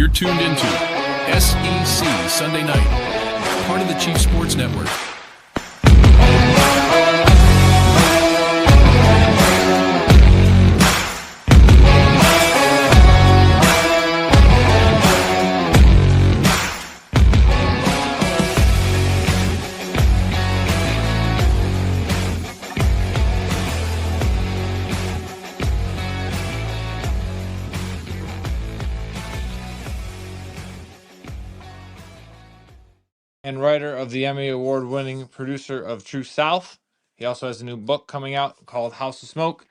You're tuned into SEC Sunday Night, part of the Chief Sports Network. And writer of the Emmy Award-winning producer of True South. He also has a new book coming out called House of Smoke.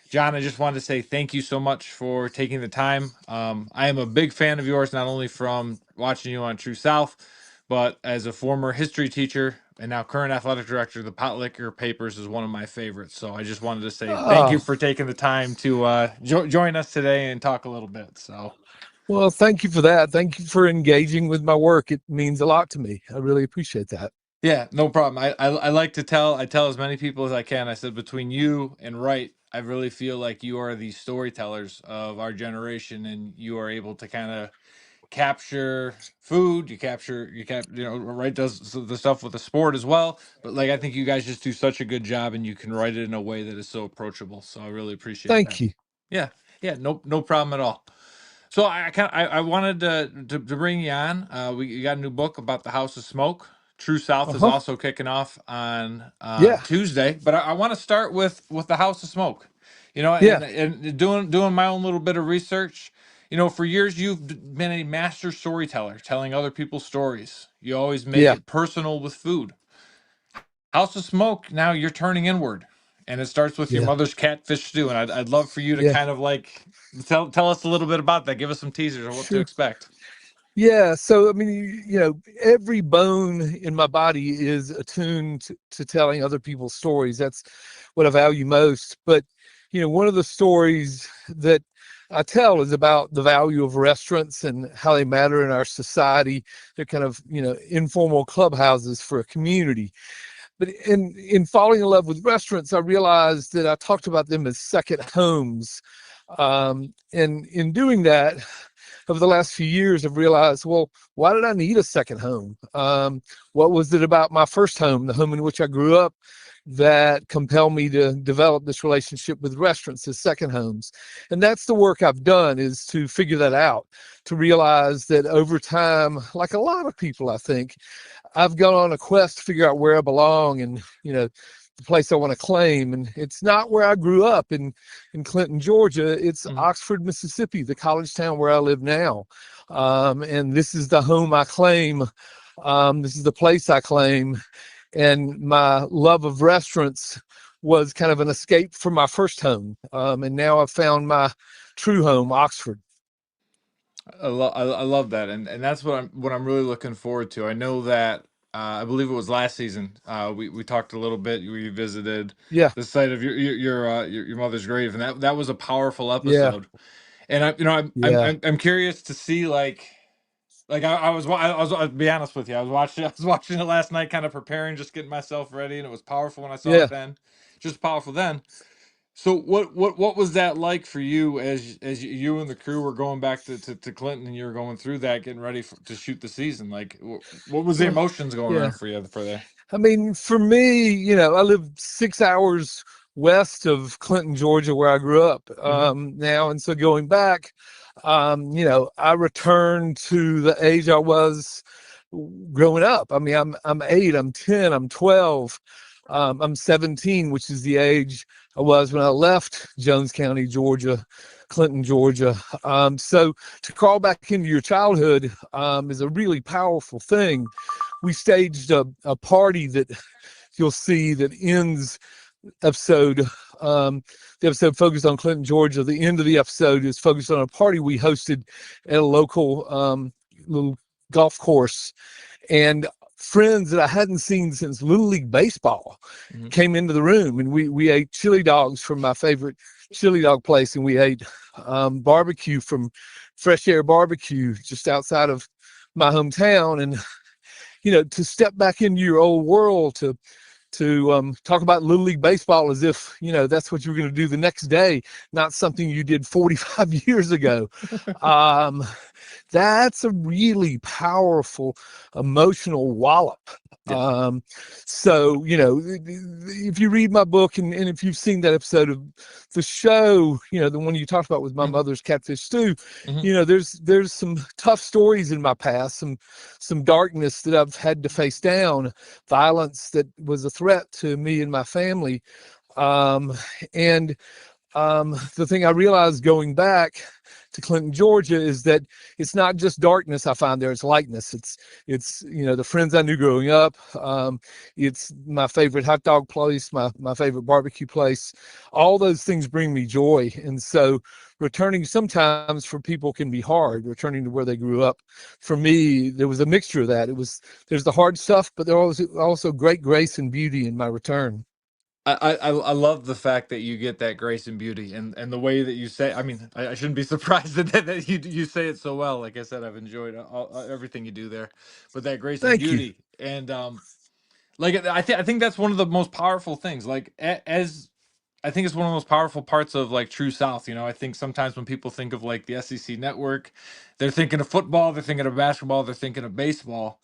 John, I just wanted to say thank you so much for taking the time. I am a big fan of yours, not only from watching you on True South, but as a former history teacher and now current athletic director, the Pot Liquor Papers is one of my favorites. So I just wanted to say thank you for taking the time to join us today and talk a little bit. So. Well, thank you for that. Thank you for engaging with my work. It means a lot to me. I really appreciate that. Yeah, no problem. I like to tell as many people as I can. I said between you and Wright, I really feel like you are the storytellers of our generation, and you are able to kind of capture food. Wright does the stuff with the sport as well. But like, I think you guys just do such a good job, and you can write it in a way that is so approachable. So I really appreciate that. Thank you. Yeah, no problem at all. So I wanted to bring you on. We got a new book about the House of Smoke. True South is also kicking off on Tuesday, but I want to start with the House of Smoke. And doing my own little bit of research. For years you've been a master storyteller, telling other people's stories. You always make it personal with food. House of Smoke, now you're turning inward, and it starts with your mother's catfish stew. And I'd love for you to kind of like tell us a little bit about that. Give us some teasers of what to expect. Yeah. So, I mean, every bone in my body is attuned to telling other people's stories. That's what I value most. But, one of the stories that I tell is about the value of restaurants and how they matter in our society. They're kind of, informal clubhouses for a community. But in falling in love with restaurants, I realized that I talked about them as second homes. And in doing that, over the last few years, I've realized, well, why did I need a second home? What was it about my first home, the home in which I grew up, that compelled me to develop this relationship with restaurants as second homes? And that's the work I've done, is to figure that out, to realize that over time, like a lot of people, I think, I've gone on a quest to figure out where I belong and, the place I want to claim. And it's not where I grew up in Clinton, Georgia. It's Oxford, Mississippi, the college town where I live now. And this is the home I claim. This is the place I claim. And my love of restaurants was kind of an escape from my first home. And now I've found my true home, Oxford. I love that, and that's what I'm really looking forward to. I know that I believe it was last season. We talked a little bit. We visited the site of your mother's grave, and that was a powerful episode. And I'm curious to see I'll be honest with you. I was watching it last night, kind of preparing, just getting myself ready, and it was powerful when I saw it then. Just powerful then. So what was that like for you as you and the crew were going back to Clinton, and you were going through that, getting ready to shoot the season? Like, what was the emotions going on for you for there? I mean, for me, I live 6 hours west of Clinton, Georgia, where I grew up now. And so going back, I returned to the age I was growing up. I mean, I'm 8, I'm 10, I'm 12. I'm 17, which is the age I was when I left Jones County, Georgia, Clinton, Georgia. So to crawl back into your childhood is a really powerful thing. We staged a party that you'll see that ends episode. The episode focused on Clinton, Georgia. The end of the episode is focused on a party we hosted at a local little golf course. And friends that I hadn't seen since Little League Baseball came into the room, and we ate chili dogs from my favorite chili dog place, and we ate barbecue from Fresh Air Barbecue just outside of my hometown. And to step back into your old world, to to talk about Little League Baseball as if, that's what you're going to do the next day, not something you did 45 years ago. That's a really powerful emotional wallop. Yeah. So, if you read my book and if you've seen that episode of the show, the one you talked about with my mother's catfish stew, there's some tough stories in my past, some darkness that I've had to face down, violence that was a threat to me and my family. And the thing I realized going back to Clinton, Georgia, is that it's not just darkness I find there, it's lightness. It's the friends I knew growing up. It's my favorite hot dog place, my favorite barbecue place. All those things bring me joy. And so returning sometimes for people can be hard, returning to where they grew up. For me, there was a mixture of that. There's the hard stuff, but there was also great grace and beauty in my return. I love the fact that you get that grace and beauty, and the way that you say. I mean, I shouldn't be surprised that you say it so well. Like I said, I've enjoyed everything you do there, but that grace and Thank you. beauty, and like I think that's one of the most powerful things. Like as I think it's one of the most powerful parts of like True South. I think sometimes when people think of like the SEC network, they're thinking of football, they're thinking of basketball, they're thinking of baseball.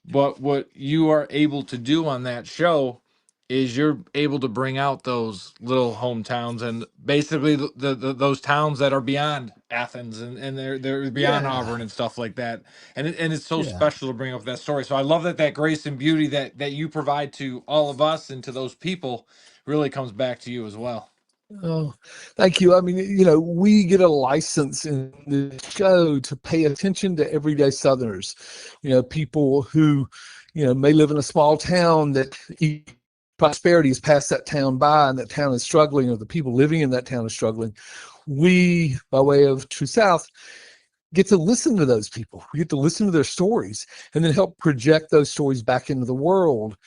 But what you are able to do on that show is you're able to bring out those little hometowns and basically those towns that are beyond Athens and they're beyond Yeah. Auburn and stuff like that. And it's so Yeah. special to bring up that story. So I love that grace and beauty that you provide to all of us and to those people really comes back to you as well. Oh, thank you. I mean, we get a license in the show to pay attention to everyday Southerners, people who, may live in a small town that prosperity has passed that town by and that town is struggling, or the people living in that town is struggling. We, by way of True South, get to listen to those people. We get to listen to their stories and then help project those stories back into the world.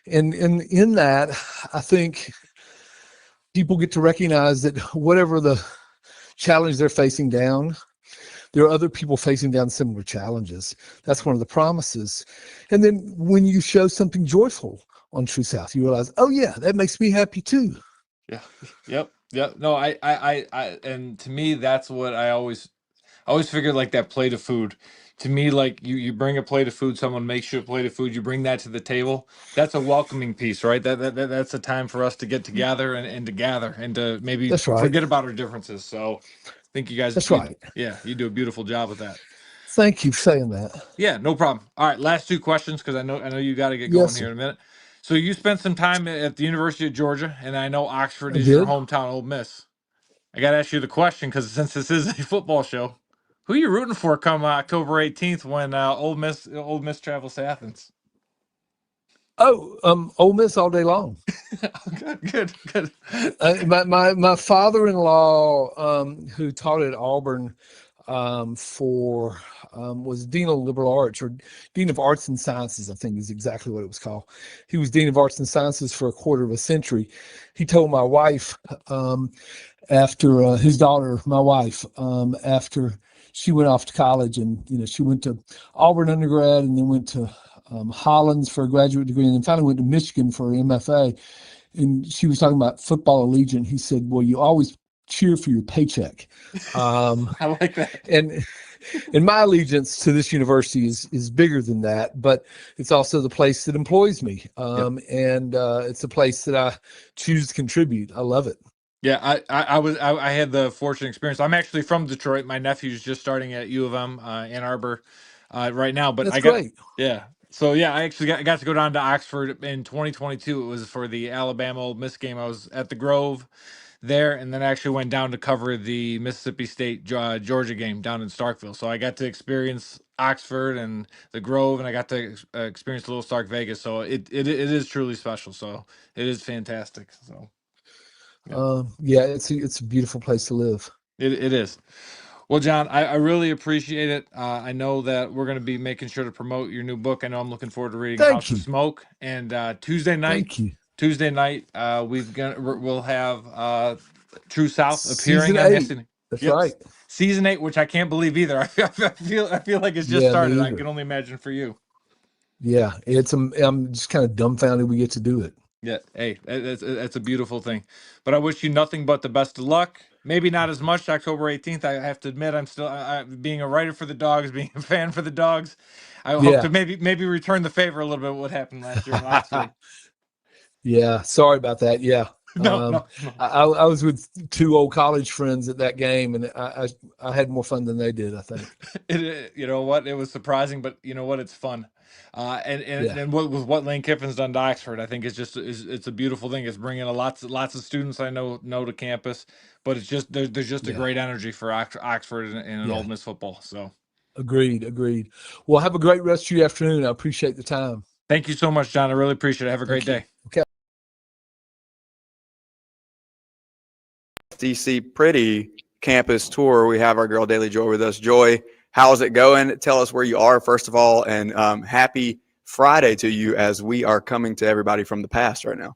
And in that, I think people get to recognize that whatever the challenge they're facing down, there are other people facing down similar challenges. That's one of the promises. And then when you show something joyful on True South, you realize, oh yeah, that makes me happy too. Yeah. Yep. Yep. No, and to me, that's what I always figured like that plate of food. To me, like you bring a plate of food, someone makes you a plate of food, you bring that to the table. That's a welcoming piece, right? That's a time for us to get together and to gather and to maybe That's right. forget about our differences. So I think you guys, That's right. you do a beautiful job with that. Thank you for saying that. Yeah, no problem. All right, last two questions because I know you got to get going Yes, here sir. in a minute. So you spent some time at the University of Georgia, and I know Oxford I is your did. hometown, Ole Miss. I got to ask you the question because since this is a football show, who are you rooting for come October 18th when Ole Miss travels to Athens? Oh, Ole Miss all day long. Good. My father-in-law, who taught at Auburn, was Dean of Liberal Arts, or Dean of Arts and Sciences, I think is exactly what it was called. He was Dean of Arts and Sciences for a quarter of a century. He told my wife, after his daughter, my wife, after she went off to college, and she went to Auburn undergrad, and then went to Hollins for a graduate degree, and then finally went to Michigan for an MFA. And she was talking about football allegiance. He said, "Well, you always cheer for your paycheck." I like that. And my allegiance to this university is bigger than that, but it's also the place that employs me. Yep. And it's a place that I choose to contribute. I love it. Yeah, I had the fortunate experience. I'm actually from Detroit. My nephew's just starting at U of M, Ann Arbor, right now. But That's I got great. yeah. So yeah, I actually got to go down to Oxford in 2022. It was for the Alabama Ole Miss game. I was at the Grove there, and then I actually went down to cover the Mississippi State Georgia game down in Starkville. So I got to experience Oxford and the Grove, and I got to experience Little Stark Vegas. So it is truly special. So it is fantastic. So yeah. Yeah, it's a beautiful place to live. It is. Well, John, I really appreciate it. I know that we're going to be making sure to promote your new book. I know I'm looking forward to reading Thank House of you. Smoke. And Thank you. Tuesday night, we'll have True South appearing Season on 8. SN. That's Yep, right. season 8, which I can't believe either. I feel like it's just Yeah, started. me I can either. only imagine for you. Yeah, I'm just kind of dumbfounded we get to do it. Yeah, hey, that's a beautiful thing. But I wish you nothing but the best of luck. Maybe not as much October 18th. I have to admit, I'm still being a writer for the Dogs, being a fan for the Dogs. I hope to Yeah. maybe return the favor a little bit. What happened last year in Oxford? Yeah. Sorry about that. Yeah. No, no, no. I was with two old college friends at that game, and I had more fun than they did, I think. You know what? It was surprising, but you know what? It's fun. And Yeah. and what Lane Kiffin's done to Oxford, I think it's a beautiful thing. It's bringing lots of students I know to campus, but it's just there's just a Yeah. great energy for Oxford and Yeah. Ole Miss football. So Agreed. Well, have a great rest of your afternoon. I appreciate the time. thank you so much, John. I really appreciate it. Have a great Thank you. day. Okay. DC Pretty campus tour. We have our girl Dailey Joy with us. Joy, how's it going? Tell us where you are, first of all, and happy Friday to you as we are coming to everybody from the past right now.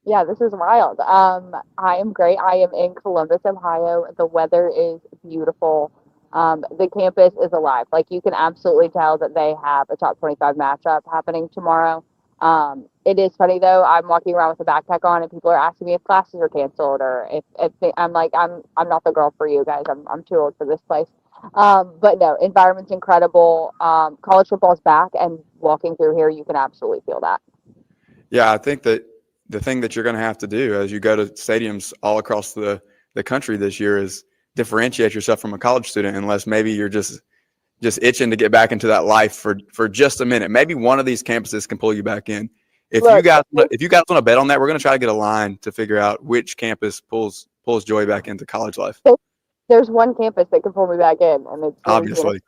Yeah, this is wild. I am great. I am in Columbus, Ohio. The weather is beautiful. The campus is alive. Like you can absolutely tell that they have a top 25 matchup happening tomorrow. It is funny though. I'm walking around with a backpack on, and people are asking me if classes are canceled or if I'm like I'm not the girl for you guys. I'm too old for this place. But no, environment's incredible. College football's back, and walking through here, you can absolutely feel that. Yeah, I think that the thing that you're going to have to do as you go to stadiums all across the country this year is differentiate yourself from a college student, unless maybe you're just itching to get back into that life for just a minute. Maybe one of these campuses can pull you back in. If you guys want to bet on that, we're going to try to get a line to figure out which campus pulls Joy back into college life. There's one campus that can pull me back in, and it's Obviously.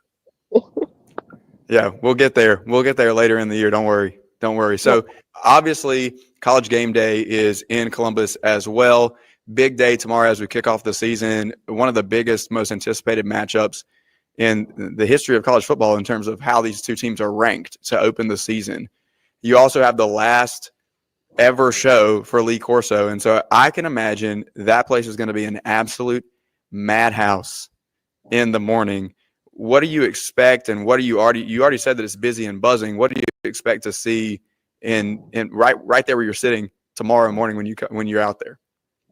Yeah, we'll get there. We'll get there later in the year. Don't worry. So obviously, College Game Day is in Columbus as well. Big day tomorrow as we kick off the season. One of the biggest, most anticipated matchups in the history of college football in terms of how these two teams are ranked to open the season. You also have the last ever show for Lee Corso. And so I can imagine that place is going to be an absolute madhouse in the morning. What do you expect, and what do you already said that it's busy and buzzing. What do you expect to see in right there where you're sitting tomorrow morning when you're out there?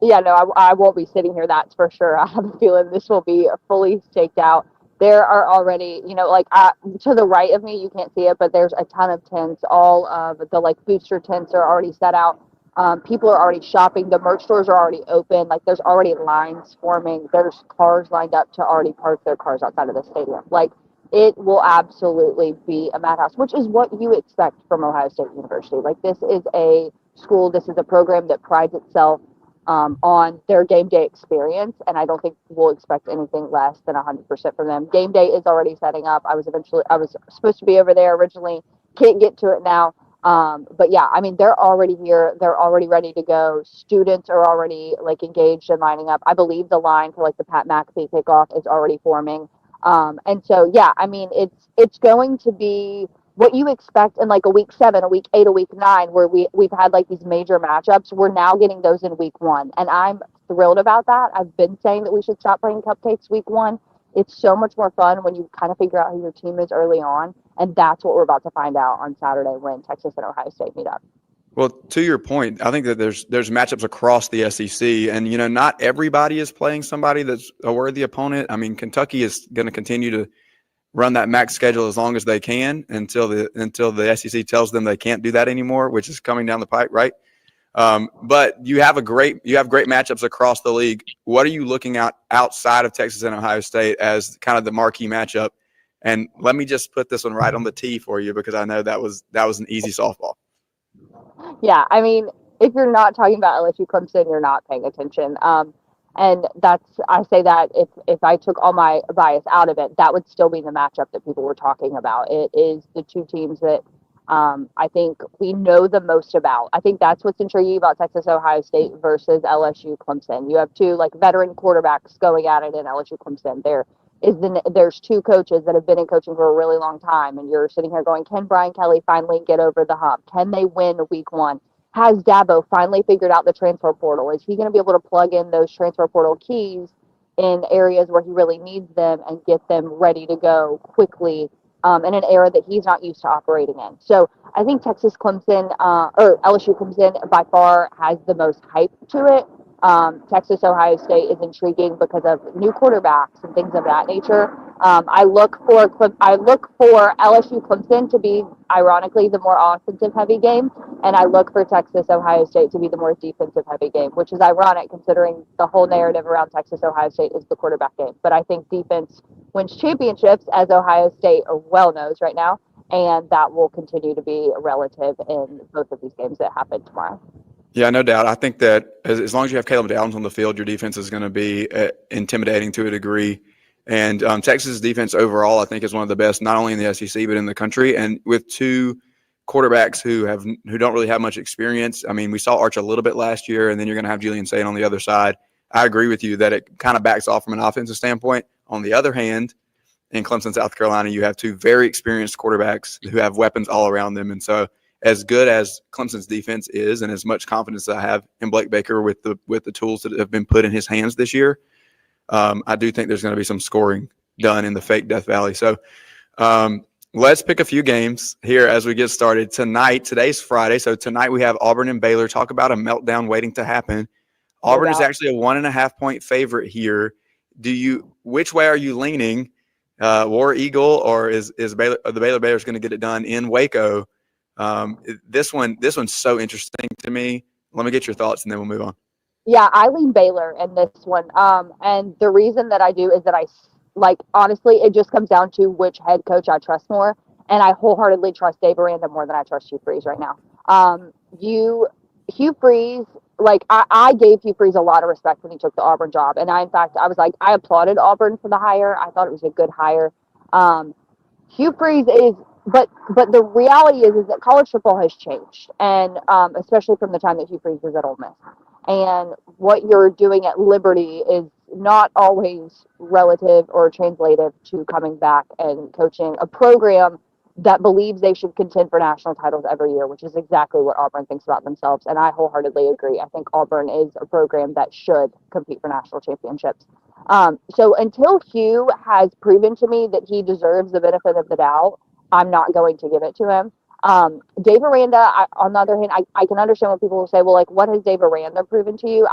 Yeah, no, I won't be sitting here. That's for sure. I have a feeling this will be fully staked out. There are already, to the right of me, you can't see it, but there's a ton of tents. All of the like booster tents are already set out. People are already shopping. The merch stores are already open. Like there's already lines forming. There's cars lined up to already park their cars outside of the stadium. Like it will absolutely be a madhouse, which is what you expect from Ohio State University. Like this is a school. This is a program that prides itself on their game day experience, and I don't think we'll expect anything less than 100% from them. Game day is already setting up. I was supposed to be over there originally, can't get to it now. But yeah, I mean, they're already here. They're already ready to go. Students are already like engaged and lining up. I believe the line for like the Pat McAfee kickoff is already forming. And so yeah, I mean, it's going to be what you expect in like a week 7, a week 8, a week 9, where we've had like these major matchups. We're now getting those in week 1, and I'm thrilled about that. I've been saying that we should stop playing cupcakes week 1. It's so much more fun when you kind of figure out who your team is early on, and that's what we're about to find out on Saturday when Texas and Ohio State meet up. Well, to your point, I think that there's matchups across the SEC, and not everybody is playing somebody that's a worthy opponent. I mean, Kentucky is going to continue to run that max schedule as long as they can until the SEC tells them they can't do that anymore, which is coming down the pipe, right? But you have great matchups across the league. What are you looking at outside of Texas and Ohio State as kind of the marquee matchup? And let me just put this one right on the tee for you, because I know that was an easy softball. Yeah, I mean, if you're not talking about LSU Clemson, you're not paying attention. And I say that if I took all my bias out of it, that would still be the matchup that people were talking about. It is the two teams that I think we know the most about. I think that's what's intriguing about Texas Ohio State versus LSU Clemson. You have two like veteran quarterbacks going at it in LSU Clemson. There's two coaches that have been in coaching for a really long time, and you're sitting here going, can Brian Kelly finally get over the hump? Can they win week 1? Has Dabo finally figured out the transfer portal? Is he going to be able to plug in those transfer portal keys in areas where he really needs them and get them ready to go quickly in an era that he's not used to operating in. So I think Texas Clemson or LSU Clemson by far has the most hype to it. Texas Ohio State is intriguing because of new quarterbacks and things of that nature. I look for LSU Clemson to be ironically the more offensive heavy game, and I look for Texas Ohio State to be the more defensive heavy game, which is ironic considering the whole narrative around Texas Ohio State is the quarterback game. But I think defense wins championships, as Ohio State well knows right now, and that will continue to be a relative in both of these games that happen tomorrow. Yeah, no doubt. I think that as long as you have Caleb Downs on the field, your defense is going to be intimidating to a degree. And Texas' defense overall, I think, is one of the best, not only in the SEC but in the country. And with two quarterbacks who don't really have much experience, I mean, we saw Arch a little bit last year, and then you're going to have Julian Sayin on the other side. I agree with you that it kind of backs off from an offensive standpoint. On the other hand, in Clemson, South Carolina, you have two very experienced quarterbacks who have weapons all around them. And so as good as Clemson's defense is, and as much confidence I have in Blake Baker with the tools that have been put in his hands this year, I do think there's going to be some scoring done in the fake Death Valley. So let's pick a few games here as we get started. Today's Friday, so tonight we have Auburn and Baylor. Talk about a meltdown waiting to happen. Auburn is actually a 1.5-point favorite here. Which way are you leaning? War Eagle, or is Baylor, the Baylor's going to get it done in Waco? This one's so interesting to me. Let me get your thoughts, and then we'll move on. Yeah, I lean Baylor in this one. And the reason that I do is that honestly, it just comes down to which head coach I trust more. And I wholeheartedly trust Dave Aranda more than I trust Hugh Freeze right now. Hugh Freeze, I gave Hugh Freeze a lot of respect when he took the Auburn job. And I applauded Auburn for the hire. I thought it was a good hire. Hugh Freeze is, but the reality is that college football has changed. And especially from the time that Hugh Freeze was at Ole Miss. And what you're doing at Liberty is not always relative or translative to coming back and coaching a program that believes they should contend for national titles every year, which is exactly what Auburn thinks about themselves. And I wholeheartedly agree. I think Auburn is a program that should compete for national championships. So until Hugh has proven to me that he deserves the benefit of the doubt, I'm not going to give it to him. Dave Aranda, on the other hand, I can understand when people will say, well, what has Dave Aranda proven to you?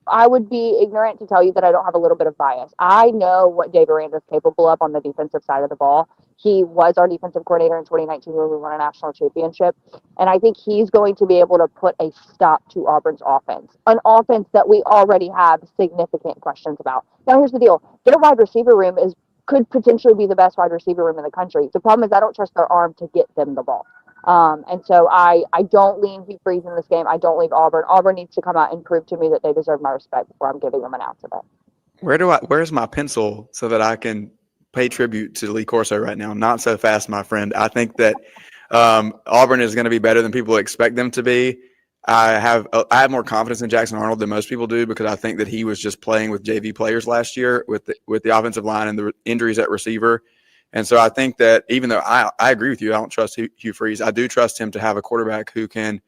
I would be ignorant to tell you that I don't have a little bit of bias. I know what Dave Aranda is capable of on the defensive side of the ball. He was our defensive coordinator in 2019 when we won a national championship. And I think he's going to be able to put a stop to Auburn's offense, an offense that we already have significant questions about. Now, here's the deal. Their wide receiver room could potentially be the best wide receiver room in the country. The problem is I don't trust their arm to get them the ball. And so I don't lean Hugh Freeze in this game. I don't lean Auburn. Auburn needs to come out and prove to me that they deserve my respect before I'm giving them an ounce of it. Where's my pencil so that I can pay tribute to Lee Corso right now? Not so fast, my friend. I think that Auburn is going to be better than people expect them to be. I have more confidence in Jackson Arnold than most people do because I think that he was just playing with JV players last year with the offensive line and the injuries at receiver. And so I think that even though I agree with you, I don't trust Hugh Freeze, I do trust him to have a quarterback who can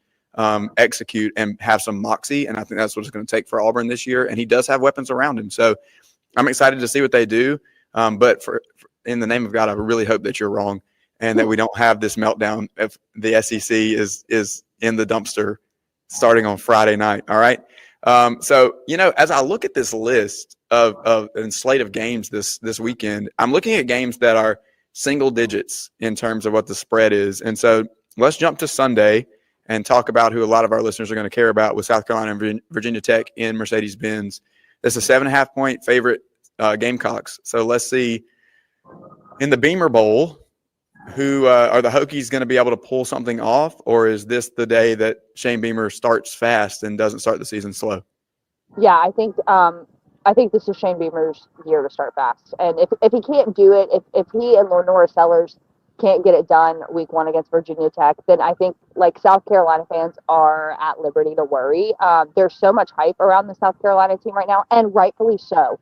execute and have some moxie. And I think that's what it's going to take for Auburn this year. And he does have weapons around him. So I'm excited to see what they do. But in the name of God, I really hope that you're wrong and that we don't have this meltdown if the SEC is in the dumpster starting on Friday night. All right. So, as I look at this list of slate of games this weekend, I'm looking at games that are single digits in terms of what the spread is. And so let's jump to Sunday and talk about who a lot of our listeners are going to care about with South Carolina and Virginia Tech in Mercedes-Benz. That's a 7.5-point favorite Gamecocks. So let's see in the Beamer Bowl, who are the Hokies going to be able to pull something off, or is this the day that Shane Beamer starts fast and doesn't start the season slow? Yeah, I think this is Shane Beamer's year to start fast. And if he can't do it, if he and Lenora Sellers can't get it done week 1 against Virginia Tech, then I think South Carolina fans are at liberty to worry. There's so much hype around the South Carolina team right now, and rightfully so.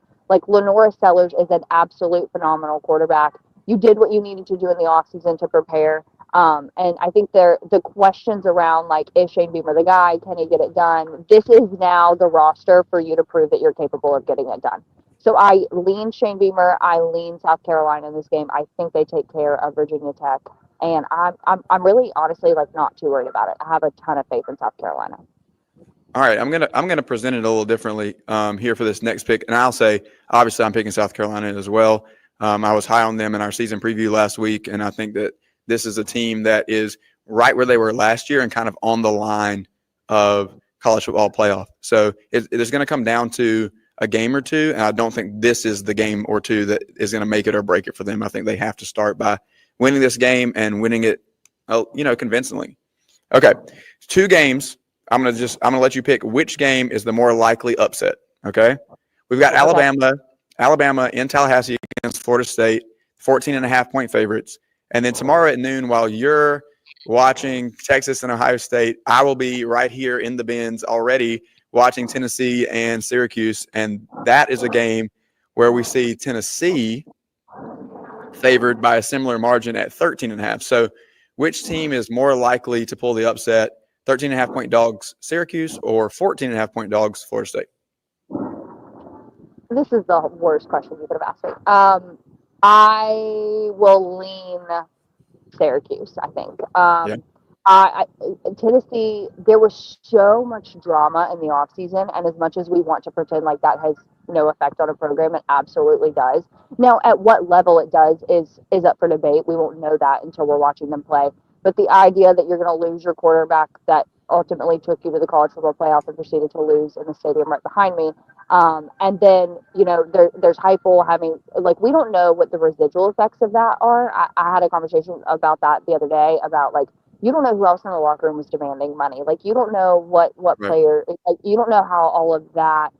Lenora Sellers is an absolute phenomenal quarterback. You did what you needed to do in the offseason to prepare. And I think the questions around, is Shane Beamer the guy? Can he get it done? This is now the roster for you to prove that you're capable of getting it done. So I lean Shane Beamer. I lean South Carolina in this game. I think they take care of Virginia Tech, and I'm really honestly like not too worried about it. I have a ton of faith in South Carolina. All right, I'm gonna present it a little differently here for this next pick, and I'll say obviously I'm picking South Carolina as well. I was high on them in our season preview last week, and I think that this is a team that is right where they were last year and kind of on the line of college football playoff. So it is going to come down to a game or two, and I don't think this is the game or two that is going to make it or break it for them. I think they have to start by winning this game and winning it, convincingly. Okay, 2 games. I'm gonna let you pick which game is the more likely upset. Okay, we've got Alabama in Tallahassee against Florida State, 14.5-point favorites, and then tomorrow at noon, while you're watching Texas and Ohio State, I will be right here in the bins already watching Tennessee and Syracuse, and that is a game where we see Tennessee favored by a similar margin at 13.5. So which team is more likely to pull the upset, 13.5-point dogs Syracuse or 14.5-point dogs Florida State? This is the worst question you could have asked me. I will lean Syracuse, I think. Tennessee, there was so much drama in the offseason, and as much as we want to pretend like that has no effect on a program, it absolutely does. Now, at what level it does is up for debate. We won't know that until we're watching them play. But the idea that you're going to lose your quarterback that ultimately took you to the college football playoff and proceeded to lose in the stadium right behind me, and then, there's Heupel having, like, we don't know what the residual effects of that are. I had a conversation about that the other day about, like, you don't know who else in the locker room was demanding money. Like, you don't know what Right. player, like, you don't know how all of that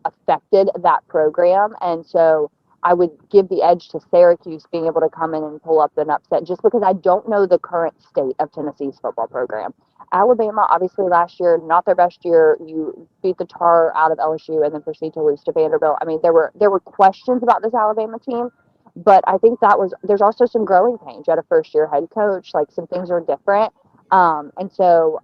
affected that program. And so I would give the edge to Syracuse being able to come in and pull up an upset just because I don't know the current state of Tennessee's football program. Alabama, obviously last year, not their best year. You beat the tar out of LSU and then proceed to lose to Vanderbilt. I mean, there were questions about this Alabama team, but I think there's also some growing pains. You had a first-year head coach, like some things are different. And so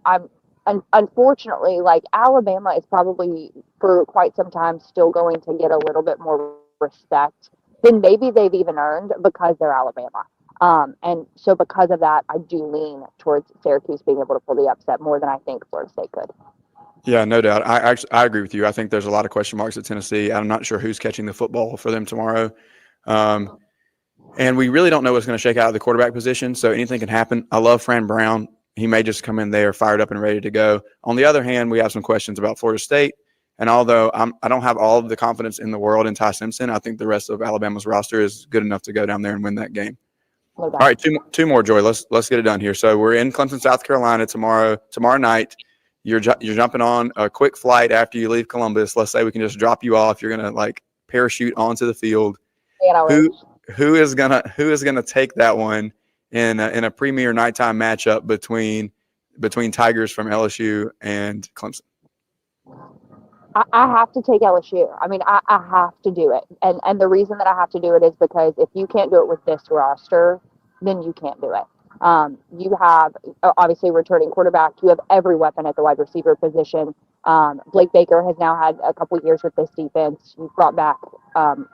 unfortunately, like, Alabama is probably for quite some time still going to get a little bit more respect than maybe they've even earned because they're Alabama. And so because of that, I do lean towards Syracuse being able to pull the upset more than I think Florida State could. Yeah, no doubt. I agree with you. I think there's a lot of question marks at Tennessee. I'm not sure who's catching the football for them tomorrow. And we really don't know what's going to shake out of the quarterback position, so anything can happen. I love Fran Brown. He may just come in there fired up and ready to go. On the other hand, we have some questions about Florida State. And although I don't have all of the confidence in the world in Ty Simpson, I think the rest of Alabama's roster is good enough to go down there and win that game. All right, two more, Joy. Let's get it done here. So we're in Clemson, South Carolina tomorrow night. You're jumping on a quick flight after you leave Columbus. Let's say we can just drop you off. You're gonna like parachute onto the field. Who is gonna take that one in a premier nighttime matchup between Tigers from LSU and Clemson? I have to take LSU. I mean, I have to do it. And the reason that I have to do it is because if you can't do it with this roster, then you can't do it. You have, obviously, returning quarterback. You have every weapon at the wide receiver position. Blake Baker has now had a couple years with this defense. You've brought back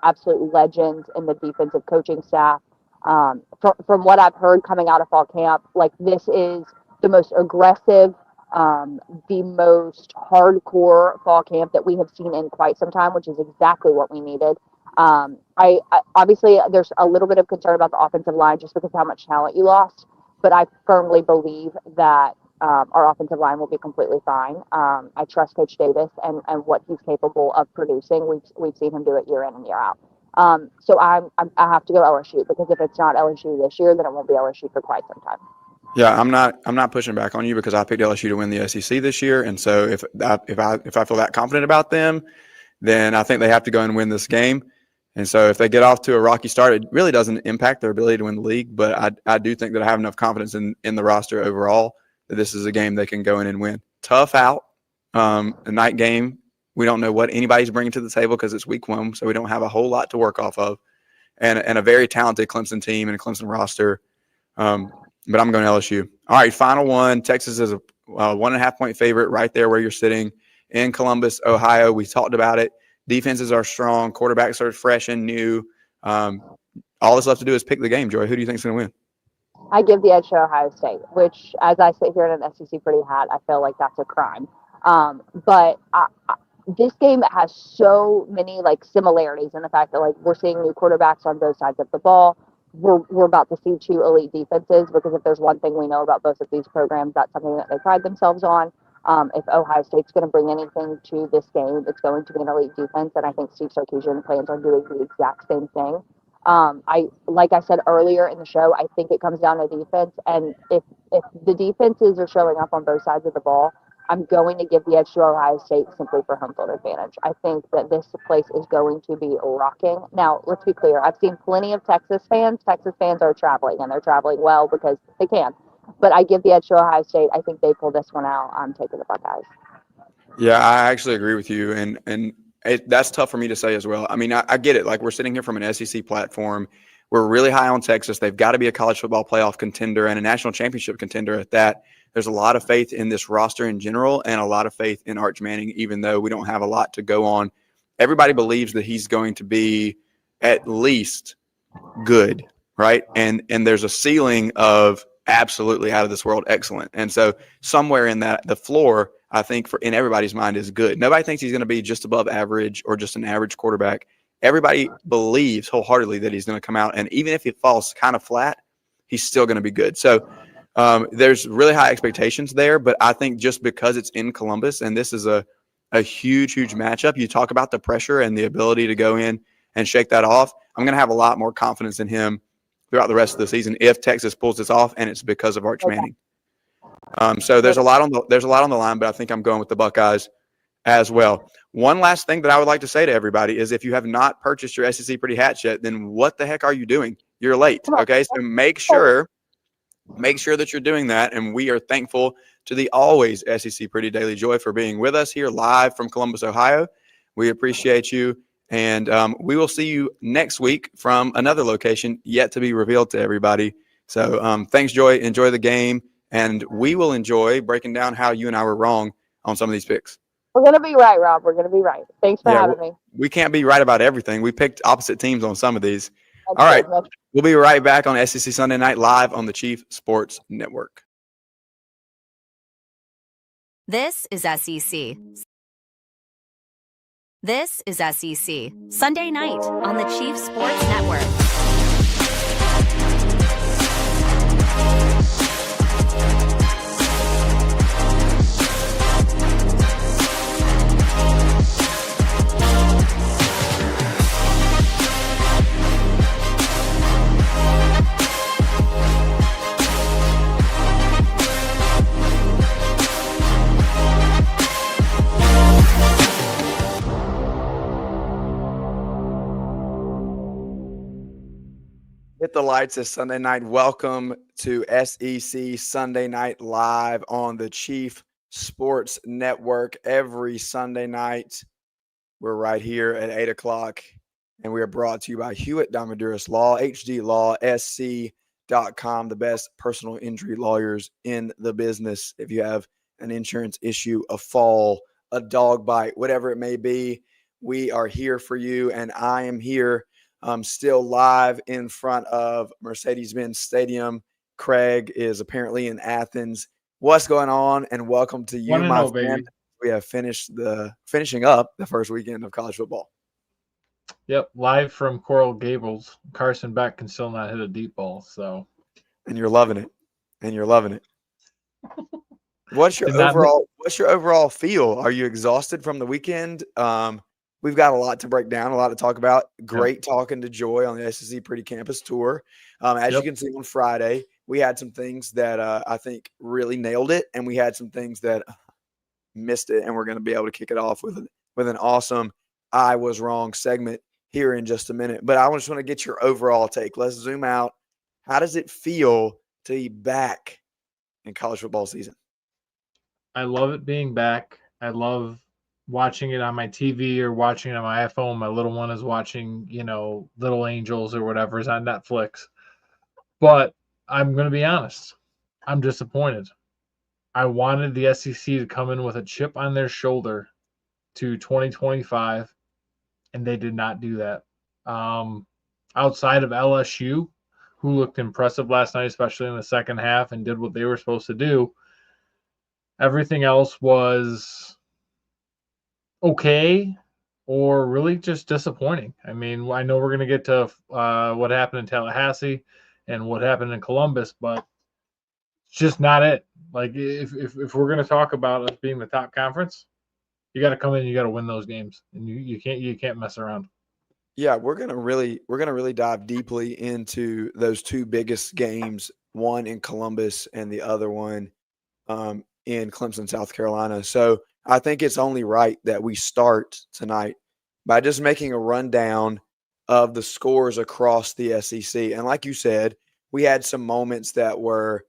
absolute legends in the defensive coaching staff. From what I've heard coming out of fall camp, like, this is the most aggressive, the most hardcore fall camp that we have seen in quite some time, which is exactly what we needed. I obviously there's a little bit of concern about the offensive line just because of how much talent you lost, but I firmly believe that our offensive line will be completely fine. I trust Coach Davis and what he's capable of producing. We've seen him do it year in and year out. So I have to go LSU because if it's not LSU this year, then it won't be LSU for quite some time. Yeah, I'm not pushing back on you because I picked LSU to win the SEC this year, and so if I feel that confident about them, then I think they have to go and win this game. And so if they get off to a rocky start, it really doesn't impact their ability to win the league. But I do think that I have enough confidence in the roster overall that this is a game they can go in and win. Tough out, a night game. We don't know what anybody's bringing to the table because it's week 1, so we don't have a whole lot to work off of, and a very talented Clemson team and a Clemson roster. But I'm going LSU. All right, final one. Texas is a 1.5-point favorite right there where you're sitting in Columbus, Ohio. We talked about it. Defenses are strong. Quarterbacks are fresh and new. All that's left to do is pick the game, Joy. Who do you think is going to win? I give the edge to Ohio State, which, as I sit here in an SEC pretty hat, I feel like that's a crime. But this game has so many like similarities in the fact that like we're seeing new quarterbacks on both sides of the ball. We're about to see two elite defenses, because if there's one thing we know about both of these programs, that's something that they pride themselves on. If Ohio State's going to bring anything to this game, it's going to be an elite defense, and I think Steve Sarkisian plans on doing the exact same thing. Like I said earlier in the show, I think it comes down to defense, and if the defenses are showing up on both sides of the ball, I'm going to give the edge to Ohio State simply for home field advantage. I think that this place is going to be rocking. Now, let's be clear. I've seen plenty of Texas fans. Texas fans are traveling, and they're traveling well because they can. But I give the edge to Ohio State. I think they pull this one out. I'm taking the Buckeyes. Yeah, I actually agree with you, and that's tough for me to say as well. I mean, I get it. Like, we're sitting here from an SEC platform. We're really high on Texas. They've got to be a college football playoff contender and a national championship contender at that. There's a lot of faith in this roster in general and a lot of faith in Arch Manning, even though we don't have a lot to go on. Everybody believes that he's going to be at least good, right? And there's a ceiling of absolutely out of this world excellent. And so somewhere in that, the floor, I think, in everybody's mind is good. Nobody thinks he's going to be just above average or just an average quarterback. Everybody believes wholeheartedly that he's going to come out, and even if he falls kind of flat, he's still going to be good. So there's really high expectations there, but I think just because it's in Columbus and this is a huge, huge matchup, you talk about the pressure and the ability to go in and shake that off. I'm going to have a lot more confidence in him throughout the rest of the season if Texas pulls this off, and it's because of Arch Manning. So there's a lot on the line, but I think I'm going with the Buckeyes as well. One last thing that I would like to say to everybody is if you have not purchased your SEC Pretty hats yet, then what the heck are you doing? You're late. Okay, so make sure that you're doing that, and we are thankful to the always SEC Pretty Dailey Joy for being with us here live from Columbus, Ohio. We appreciate you, and we will see you next week from another location yet to be revealed to everybody. So thanks, Joy. Enjoy the game, and we will enjoy breaking down how you and I were wrong on some of these picks. We're going to be right, Rob. We're going to be right. Thanks for having me. We can't be right about everything. We picked opposite teams on some of these. All right. We'll be right back on SEC Sunday Night Live on the Chief Sports Network. This is SEC. This is SEC Sunday Night on the Chief Sports Network. Hit the lights this Sunday night. Welcome to SEC Sunday Night Live on the Chief Sports Network. Every Sunday night, we're right here at 8 o'clock, and we are brought to you by Hewitt Damaduras Law, HDLawSC.com, the best personal injury lawyers in the business. If you have an insurance issue, a fall, a dog bite, whatever it may be, we are here for you, and I am here still live in front of Mercedes-Benz Stadium. Craig is apparently in Athens. What's going on? And welcome to you, my friend. Baby. We have finishing up the first weekend of college football. Yep, live from Coral Gables. Carson Beck can still not hit a deep ball. So, and you're loving it. What's your overall feel? Are you exhausted from the weekend? We've got a lot to break down, a lot to talk about. Great talking to Joy on the SEC Pretty Campus Tour. As you can see on Friday, we had some things that I think really nailed it, and we had some things that missed it, and we're going to be able to kick it off with an awesome I Was Wrong segment here in just a minute. But I just want to get your overall take. Let's zoom out. How does it feel to be back in college football season? I love it being back. I love watching it on my TV or watching it on my iPhone. My little one is watching, Little Angels or whatever is on Netflix. But I'm going to be honest. I'm disappointed. I wanted the SEC to come in with a chip on their shoulder to 2025 and they did not do that. Outside of LSU, who looked impressive last night, especially in the second half, and did what they were supposed to do, everything else was okay or really just disappointing. I mean, I know we're going to get to what happened in Tallahassee and what happened in Columbus, but it's just not it. Like if we're going to talk about us being the top conference, you got to come in and you got to win those games, and you can't mess around. Yeah, we're gonna really dive deeply into those two biggest games, one in Columbus and the other one in Clemson, South Carolina. So I think it's only right that we start tonight by just making a rundown of the scores across the SEC. And like you said, we had some moments that were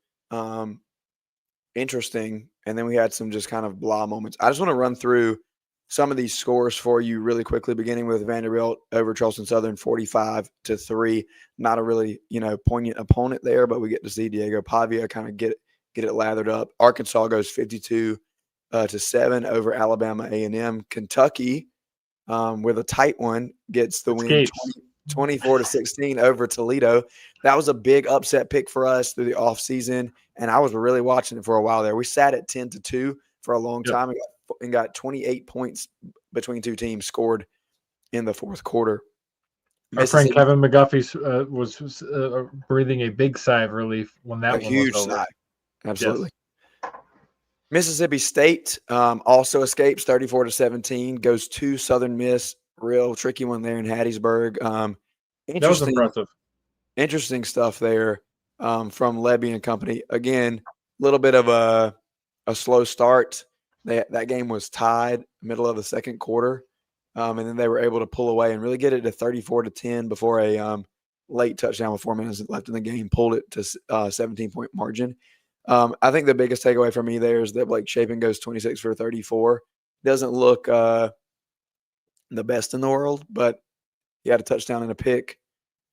interesting, and then we had some just kind of blah moments. I just want to run through some of these scores for you really quickly, beginning with Vanderbilt over Charleston Southern 45-3. Not a really, poignant opponent there, but we get to see Diego Pavia kind of get it lathered up. Arkansas goes 52-7 over Alabama A&M. Kentucky, with a tight one, gets the win 24-16 over Toledo. That was a big upset pick for us through the offseason, and I was really watching it for a while there. We sat at 10-2 for a long time and got 28 points between two teams scored in the fourth quarter. Our friend Kevin McGuffey was breathing a big sigh of relief when that one was over. Sigh. Absolutely. Yes. Mississippi State also escapes 34-17, goes to Southern Miss. Real tricky one there in Hattiesburg. That was impressive. Interesting stuff there from Lebby and company. Again, a little bit of a slow start. That game was tied middle of the second quarter, and then they were able to pull away and really get it to 34-10 before a late touchdown with 4 minutes left in the game pulled it to 17-point margin. I think the biggest takeaway for me there is that Blake Shapen goes 26 for 34. Doesn't look the best in the world, but he had a touchdown and a pick.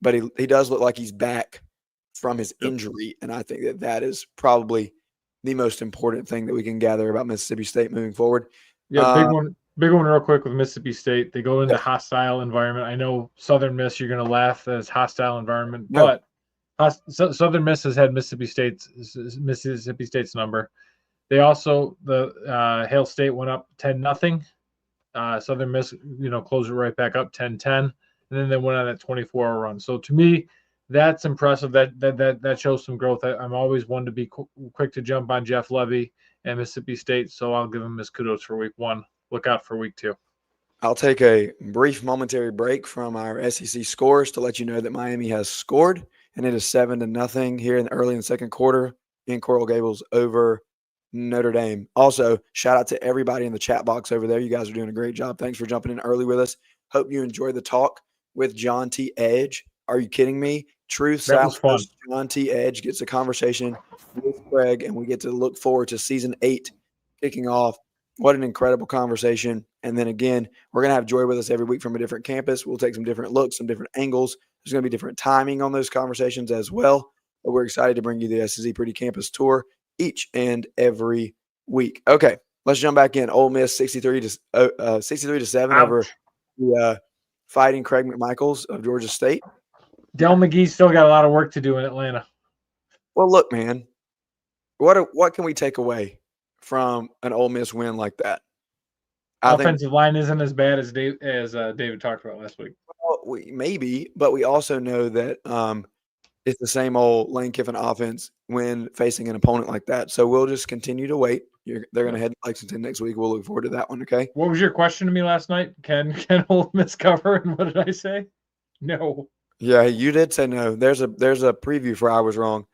But he does look like he's back from his injury, and I think that is probably the most important thing that we can gather about Mississippi State moving forward. Yeah, big one real quick with Mississippi State. They go into hostile environment. I know Southern Miss, you're going to laugh that it's hostile environment, but Southern Miss has had Mississippi State's number. They also, Hail State went up 10-0. Southern Miss, closed it right back up 10-10, and then they went on that 24-hour run. So to me, that's impressive. That shows some growth. I'm always one to be quick to jump on Jeff Lebby and Mississippi State, so I'll give him his kudos for week one. Look out for week two. I'll take a brief momentary break from our SEC scores to let you know that Miami has scored, and it is 7-0 here early in the second quarter in Coral Gables over Notre Dame. Also, shout out to everybody in the chat box over there. You guys are doing a great job. Thanks for jumping in early with us. Hope you enjoyed the talk with John T. Edge. Are you kidding me? True South Coast John T. Edge gets a conversation with Craig, and we get to look forward to season 8 kicking off. What an incredible conversation. And then again, we're going to have Joy with us every week from a different campus. We'll take some different looks, some different angles. There's going to be different timing on those conversations as well. But we're excited to bring you the SEC Pretty Campus Tour each and every week. Okay, let's jump back in. Ole Miss 63-7 over the Fighting Craig McMichaels of Georgia State. Del McGee's still got a lot of work to do in Atlanta. Well, look, man, what can we take away from an Ole Miss win like that? Offensive line isn't as bad as David talked about last week. Well, maybe, but we also know that it's the same old Lane Kiffin offense when facing an opponent like that. So we'll just continue to wait. They're going to head to Lexington next week. We'll look forward to that one, okay? What was your question to me last night? Can Ole Miss cover? And what did I say? No. Yeah, you did say no. There's a preview for I was wrong.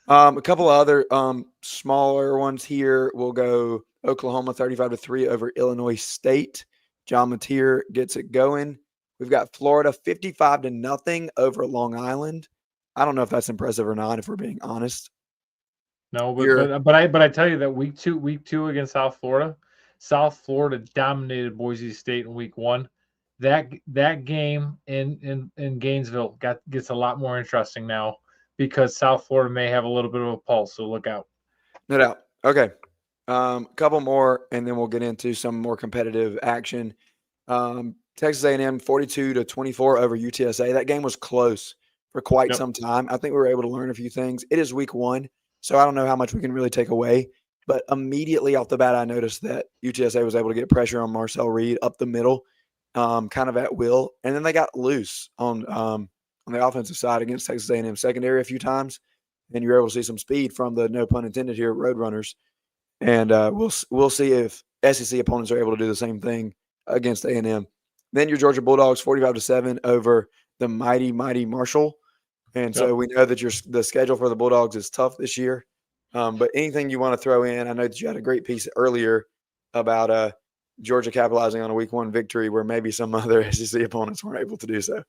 A couple of other smaller ones here. We'll go Oklahoma 35-3 over Illinois State. John Mateer gets it going. We've got Florida 55-0 over Long Island. I don't know if that's impressive or not, if we're being honest. No, but I tell you that week two against South Florida dominated Boise State in week one. That game in Gainesville gets a lot more interesting now because South Florida may have a little bit of a pulse, so look out. No doubt. Okay. A couple more, and then we'll get into some more competitive action. Texas A&M 42-24 over UTSA. That game was close for quite some time. I think we were able to learn a few things. It is week 1, so I don't know how much we can really take away. But immediately off the bat, I noticed that UTSA was able to get pressure on Marcel Reed up the middle, kind of at will, and then they got loose on the offensive side against Texas A&M secondary a few times, and you're able to see some speed from the, no pun intended here, Roadrunners. And we'll see if SEC opponents are able to do the same thing against A&M. Then your Georgia Bulldogs 45-7 over the mighty Marshall, and so we know that the schedule for the Bulldogs is tough this year. But anything you want to throw in, I know that you had a great piece earlier about Georgia capitalizing on a week 1 victory where maybe some other SEC opponents weren't able to do so.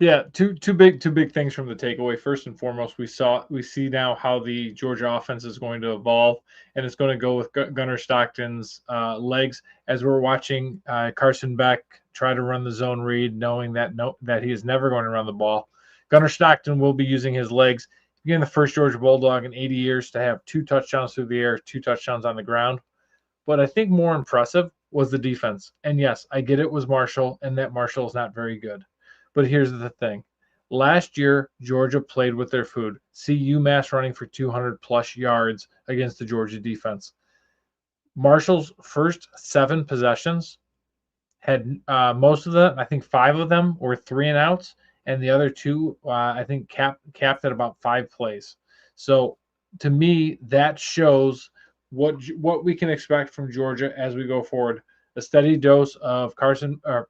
Yeah, two big things from the takeaway. First and foremost, we see now how the Georgia offense is going to evolve, and it's going to go with Gunnar Stockton's legs. As we're watching Carson Beck try to run the zone read, knowing that he is never going to run the ball, Gunnar Stockton will be using his legs. Being the first Georgia Bulldog in 80 years to have 2 touchdowns through the air, 2 touchdowns on the ground. But I think more impressive was the defense. And yes, I get it was Marshall, and that Marshall is not very good. But here's the thing. Last year, Georgia played with their food. See UMass running for 200-plus yards against the Georgia defense. Marshall's first 7 possessions had most of them, I think 5 of them were 3-and-outs, and the other 2, I think, capped at about 5 plays. So to me, that shows what we can expect from Georgia as we go forward. A steady dose of Gunnar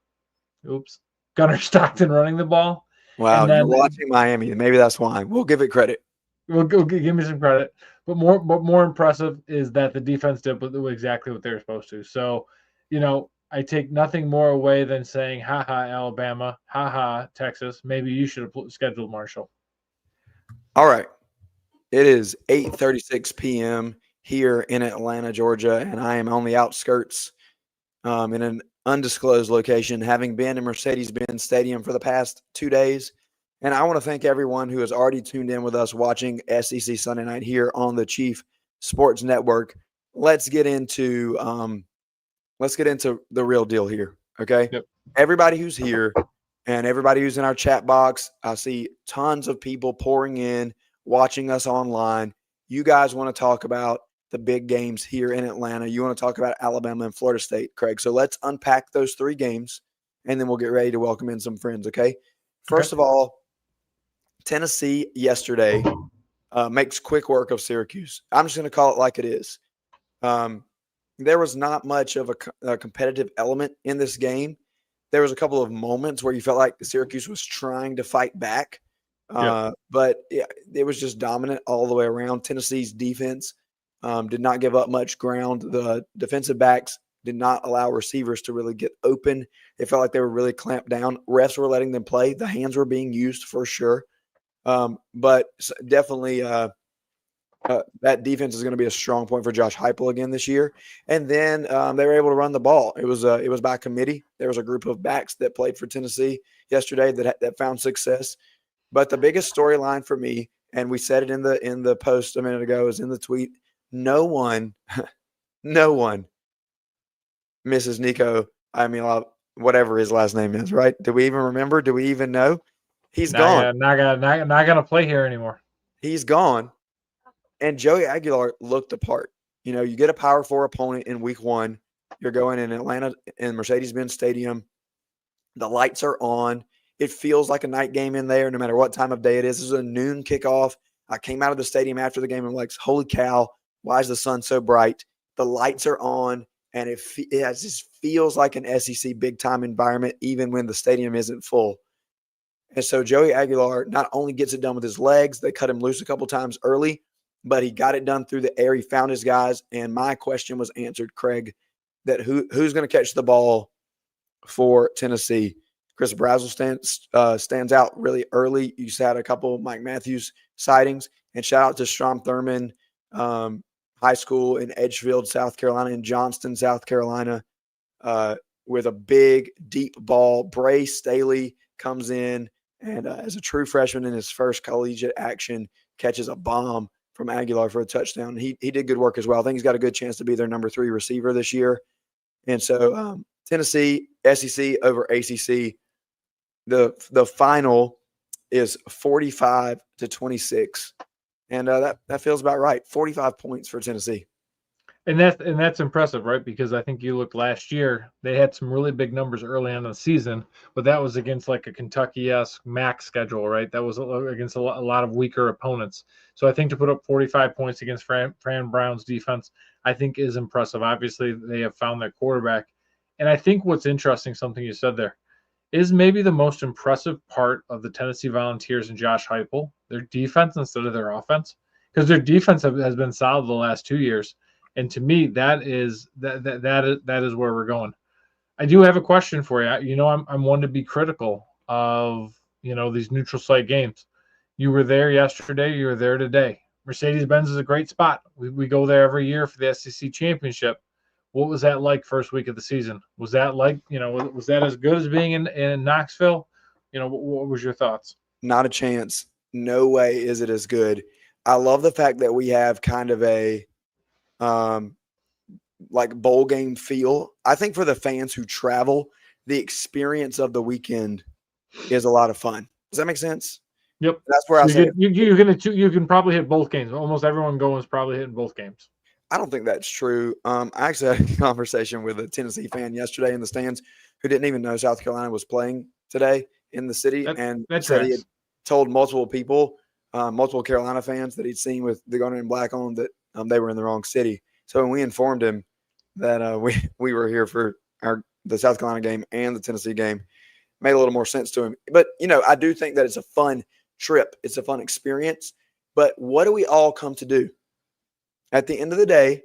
Stockton running the ball. Wow, you're watching Miami, and maybe that's why. We'll give it credit. We'll give me some credit. But more impressive is that the defense did exactly what they were supposed to. So, I take nothing more away than saying, ha-ha, Alabama, ha-ha, Texas. Maybe you should have scheduled Marshall. All right. It is 8:36 p.m. here in Atlanta, Georgia, and I am on the outskirts in an undisclosed location, having been in Mercedes-Benz Stadium for the past 2 days. And I want to thank everyone who has already tuned in with us watching SEC Sunday Night here on the Chief Sports Network. Let's get into the real deal here, okay? Yep. Everybody who's here and everybody who's in our chat box, I see tons of people pouring in, watching us online. You guys want to talk about the big games here in Atlanta. You want to talk about Alabama and Florida State, Craig. So let's unpack those 3 games, and then we'll get ready to welcome in some friends, okay? First of all, Tennessee yesterday makes quick work of Syracuse. I'm just going to call it like it is. There was not much of a competitive element in this game. There was a couple of moments where you felt like Syracuse was trying to fight back. But yeah, it was just dominant all the way around. Tennessee's defense did not give up much ground. The defensive backs did not allow receivers to really get open. It felt like they were really clamped down. Refs were letting them play. The hands were being used for sure. But definitely that defense is going to be a strong point for Josh Heupel again this year. And then they were able to run the ball. It was by committee. There was a group of backs that played for Tennessee yesterday that found success. But the biggest storyline for me, and we said it in the post a minute ago, is in the tweet. No one misses Nico. I mean, whatever his last name is, right? Do we even remember? Do we even know? He's gone. Not gonna play here anymore. He's gone. And Joey Aguilar looked the part. You get a Power 4 opponent in week 1. You're going in Atlanta in Mercedes-Benz Stadium. The lights are on. It feels like a night game in there no matter what time of day it is. This is a noon kickoff. I came out of the stadium after the game and I'm like, holy cow, why is the sun so bright? The lights are on, and it just feels like an SEC big-time environment even when the stadium isn't full. And so Joey Aguilar not only gets it done with his legs, they cut him loose a couple times early, but he got it done through the air. He found his guys, and my question was answered, Craig, that who's going to catch the ball for Tennessee? Chris Brazzell stands out really early. You had a couple of Mike Matthews sightings, and shout out to Strom Thurmond High School in Edgefield, South Carolina, in Johnston, South Carolina, with a big, deep ball. Bray Staley comes in, and as a true freshman in his first collegiate action, catches a bomb from Aguilar for a touchdown. He did good work as well. I think he's got a good chance to be their number 3 receiver this year. And so Tennessee, SEC over ACC. The final is 45-26, and that feels about right. 45 points for Tennessee. And that's impressive, right? Because I think you looked last year, they had some really big numbers early on in the season, but that was against like a Kentucky-esque MAC schedule, right? That was against a lot of weaker opponents. So I think to put up 45 points against Fran Brown's defense, I think is impressive. Obviously, they have found their quarterback. And I think what's interesting, something you said there, is maybe the most impressive part of the Tennessee Volunteers and Josh Heupel, their defense instead of their offense, because their defense has been solid the last 2 years. And to me, that is where we're going. I do have a question for you. You know, I'm one to be critical of, you know, these neutral site games. You were there yesterday. You were there today. Mercedes-Benz is a great spot. We go there every year for the SEC championship. What was that like first week of the season? Was that like, you know, was that as good as being in Knoxville? You know, what was your thoughts? Not a chance. No way is it as good. I love the fact that we have kind of a like bowl game feel. I think for the fans who travel, the experience of the weekend is a lot of fun. Does that make sense? Yep. That's where I say you can probably hit both games. Almost everyone going is probably hitting both games. I don't think that's true. I actually had a conversation with a Tennessee fan yesterday in the stands who didn't even know South Carolina was playing today in the city, and said he had told multiple people, multiple Carolina fans that he'd seen with the Garnet and Black on that they were in the wrong city. So when we informed him that we were here for the South Carolina game and the Tennessee game, made a little more sense to him. But, you know, I do think that it's a fun trip. It's a fun experience. But what do we all come to do? At the end of the day,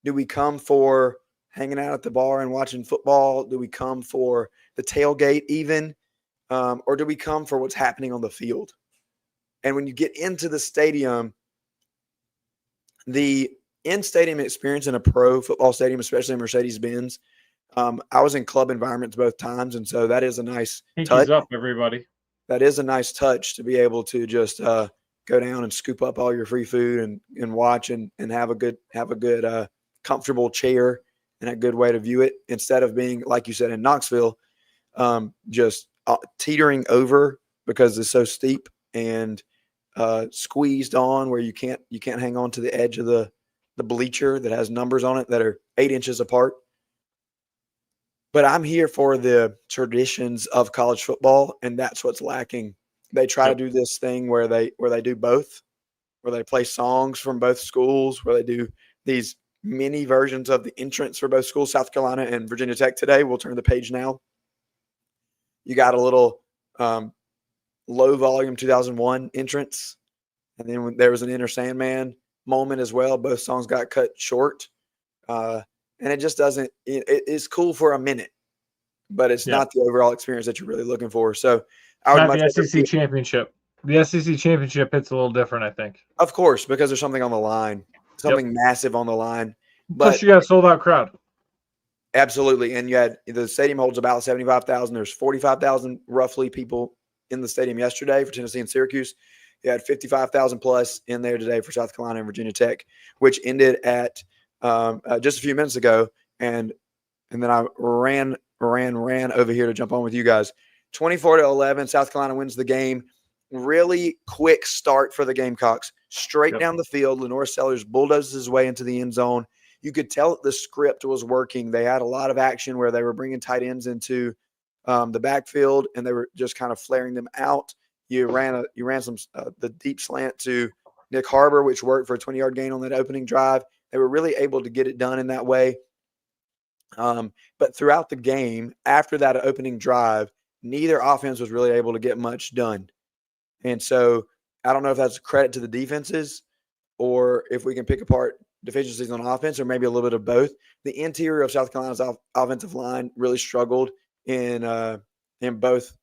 do we come for hanging out at the bar and watching football? Do we come for the tailgate even? Or do we come for what's happening on the field? And when you get into the stadium, the in-stadium experience in a pro football stadium, especially in Mercedes-Benz, I was in club environments both times, and so that is a nice touch. Up, everybody. That is a nice touch to be able to just go down and scoop up all your free food and watch and have a good comfortable chair and a good way to view it, instead of being, like you said, in Knoxville, just teetering over because it's so steep and squeezed on where you can't hang on to the edge of the bleacher that has numbers on it that are 8 inches apart. But I'm here for the traditions of college football, and that's what's lacking. They try to do this thing where they do both, where they play songs from both schools, where they do these mini versions of the entrance for both schools. South Carolina and Virginia Tech today. We'll turn the page now. You got a little low volume 2001 entrance, and then there was an Enter Sandman moment as well. Both songs got cut short, and it just doesn't. It's cool for a minute, but it's not the overall experience that you're really looking for. So I would not the SEC championship. The SEC championship hits a little different, I think. Of course, because there's something on the line, something massive on the line. But plus, you got a sold out crowd. Absolutely, and you had the stadium holds about 75,000. There's 45,000 roughly people in the stadium yesterday for Tennessee and Syracuse. You had 55,000 plus in there today for South Carolina and Virginia Tech, which ended at just a few minutes ago. And then I ran over here to jump on with you guys. 24-11, South Carolina wins the game. Really quick start for the Gamecocks. Straight down the field, Lenore Sellers bulldozes his way into the end zone. You could tell the script was working. They had a lot of action where they were bringing tight ends into the backfield, and they were just kind of flaring them out. You ran some the deep slant to Nick Harbor, which worked for a 20-yard gain on that opening drive. They were really able to get it done in that way. But throughout the game, after that opening drive, neither offense was really able to get much done. And so I don't know if that's a credit to the defenses or if we can pick apart deficiencies on offense or maybe a little bit of both. The interior of South Carolina's offensive line really struggled in both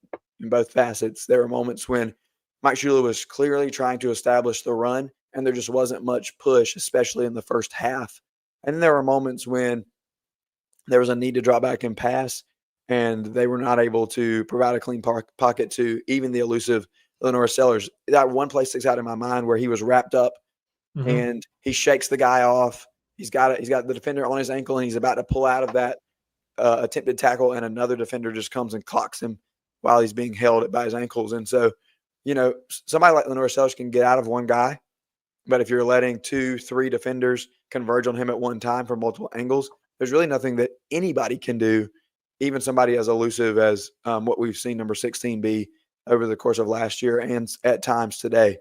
facets. There were moments when Mike Shula was clearly trying to establish the run, and there just wasn't much push, especially in the first half. And then there were moments when there was a need to drop back and pass, and they were not able to provide a clean pocket to even the elusive Lenore Sellers. That one play sticks out in my mind where he was wrapped up and he shakes the guy off. He's got the defender on his ankle, and he's about to pull out of that attempted tackle, and another defender just comes and clocks him while he's being held by his ankles. And so, somebody like Lenore Sellers can get out of one guy, but if you're letting 2-3 defenders converge on him at one time from multiple angles, there's really nothing that anybody can do, even somebody as elusive as what we've seen number 16 be over the course of last year and at times today.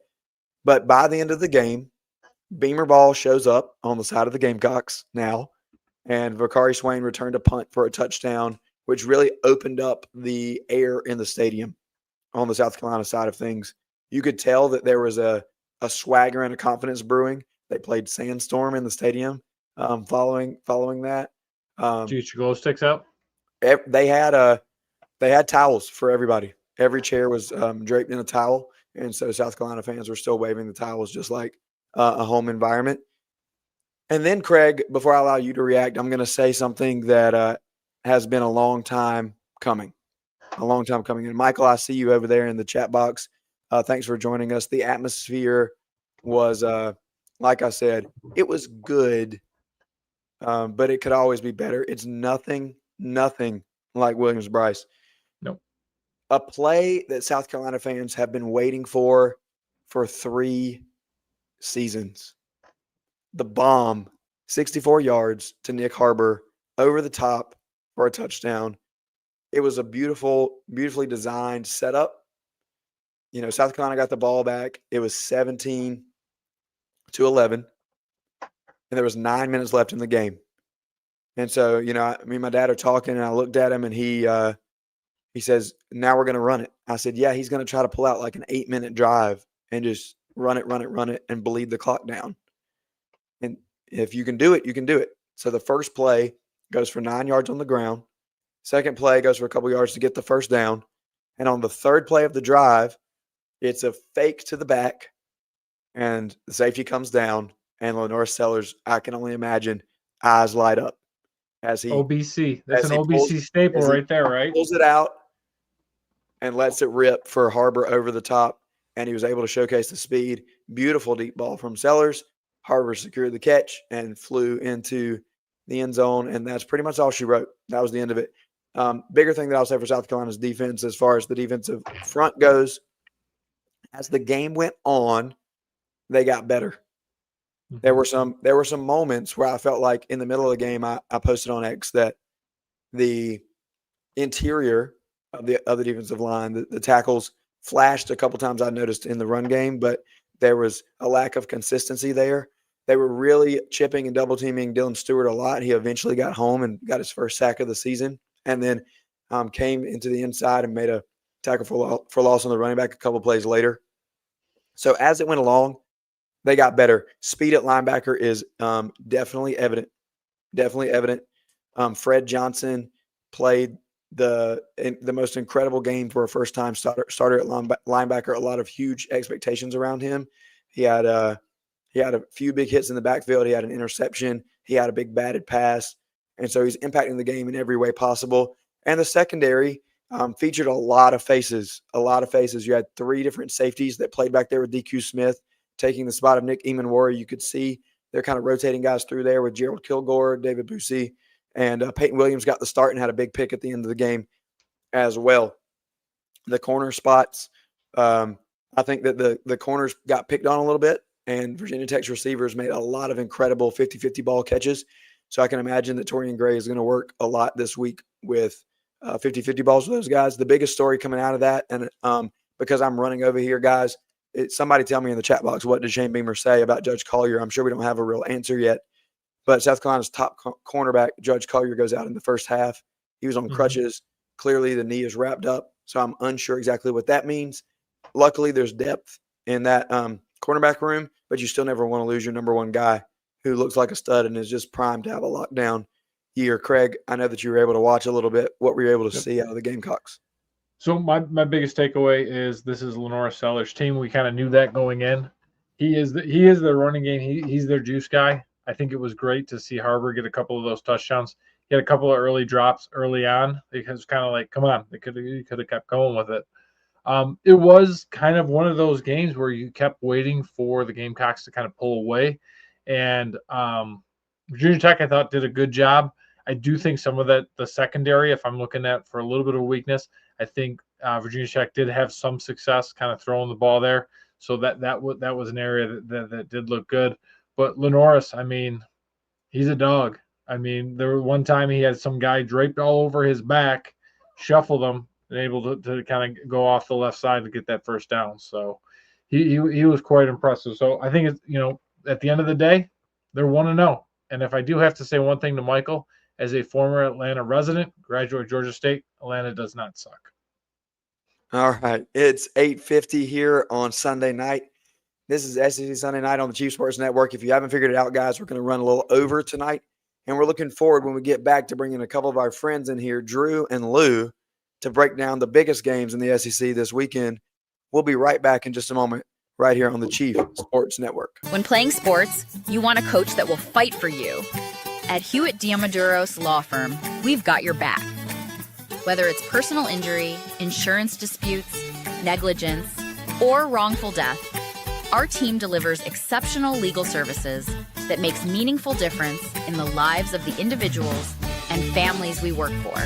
But by the end of the game, Beamer ball shows up on the side of the Gamecocks now, and Vakari Swain returned a punt for a touchdown, which really opened up the air in the stadium on the South Carolina side of things. You could tell that there was a swagger and a confidence brewing. They played Sandstorm in the stadium following that. Did you get your glow sticks out? They had towels for everybody. Every chair was draped in a towel, and so South Carolina fans were still waving the towels just like a home environment. And then, Craig, before I allow you to react, I'm going to say something that has been a long time coming. And Michael, I see you over there in the chat box. Thanks for joining us. The atmosphere was, like I said, it was good, but it could always be better. It's nothing like Williams-Brice. Nope. A play that South Carolina fans have been waiting for 3 seasons. The bomb, 64 yards to Nick Harbor over the top for a touchdown. It was a beautifully designed setup. South Carolina got the ball back. It was 17-11, and there was 9 minutes left in the game. And so, me and my dad are talking, and I looked at him, and he says, "Now we're going to run it." I said, "Yeah, he's going to try to pull out like an 8-minute drive and just run it, and bleed the clock down. And if you can do it, you can do it." So the first play goes for 9 yards on the ground. Second play goes for a couple yards to get the first down. And on the third play of the drive, it's a fake to the back, and the safety comes down, and Lenore Sellers, I can only imagine, eyes light up as he OBC. That's an OBC staple right there, right? Pulls it out and lets it rip for Harbor over the top, and he was able to showcase the speed. Beautiful deep ball from Sellers. Harbor secured the catch and flew into the end zone, and that's pretty much all she wrote. That was the end of it. Bigger thing that I'll say for South Carolina's defense, as far as the defensive front goes, as the game went on, they got better. There were some moments where I felt like in the middle of the game, I posted on X that the interior of the defensive line, the tackles flashed a couple times I noticed in the run game, but there was a lack of consistency there. They were really chipping and double teaming Dylan Stewart a lot. He eventually got home and got his first sack of the season, and then came into the inside and made a tackle for loss on the running back a couple plays later. So as it went along, they got better. Speed at linebacker is definitely evident. Fred Johnson played the most incredible game for a first-time starter at linebacker. A lot of huge expectations around him. He had a few big hits in the backfield. He had an interception. He had a big batted pass. And so he's impacting the game in every way possible. And the secondary featured a lot of faces. You had 3 different safeties that played back there with DQ Smith, taking the spot of Nick Emanwari. You could see they're kind of rotating guys through there with Gerald Kilgore, David Boussey, and Peyton Williams got the start and had a big pick at the end of the game as well. The corner spots, I think that the corners got picked on a little bit, and Virginia Tech's receivers made a lot of incredible 50-50 ball catches. So I can imagine that Torian Gray is going to work a lot this week with 50-50 balls with those guys. The biggest story coming out of that, and because I'm running over here, guys, somebody tell me in the chat box, what did Shane Beamer say about Judge Collier? I'm sure we don't have a real answer yet. But South Carolina's top cornerback, Judge Collier, goes out in the first half. He was on crutches. Clearly, the knee is wrapped up, so I'm unsure exactly what that means. Luckily, there's depth in that cornerback room, but you still never want to lose your number one guy who looks like a stud and is just primed to have a lockdown year. Craig, I know that you were able to watch a little bit. What were you able to see out of the Gamecocks? So my biggest takeaway is this is Lenore Sellers' team. We kind of knew that going in. He is their running game. He's their juice guy. I think it was great to see Harbor get a couple of those touchdowns. He had a couple of early drops early on. It was kind of like, come on, he could have kept going with it. It was kind of one of those games where you kept waiting for the Gamecocks to kind of pull away. And Virginia Tech, I thought, did a good job. I do think some of that, the secondary, if I'm looking at for a little bit of weakness, I think Virginia Tech did have some success kind of throwing the ball there. So that was an area that did look good. But Lenoris, I mean, he's a dog. I mean, there was one time he had some guy draped all over his back, shuffled him, and able to kind of go off the left side to get that first down. So he was quite impressive. So I think it's, at the end of the day, they're 1-0. And if I do have to say one thing to Michael, as a former Atlanta resident, graduate of Georgia State, Atlanta does not suck. All right. It's 8:50 here on Sunday night. This is SEC Sunday Night on the Chief Sports Network. If you haven't figured it out, guys, we're going to run a little over tonight. And we're looking forward when we get back to bringing a couple of our friends in here, Drew and Lou, to break down the biggest games in the SEC this weekend. We'll be right back in just a moment, right here on the Chief Sports Network. When playing sports, you want a coach that will fight for you. At Hewitt Diamaduros Law Firm, we've got your back. Whether it's personal injury, insurance disputes, negligence, or wrongful death, our team delivers exceptional legal services that makes meaningful difference in the lives of the individuals and families we work for.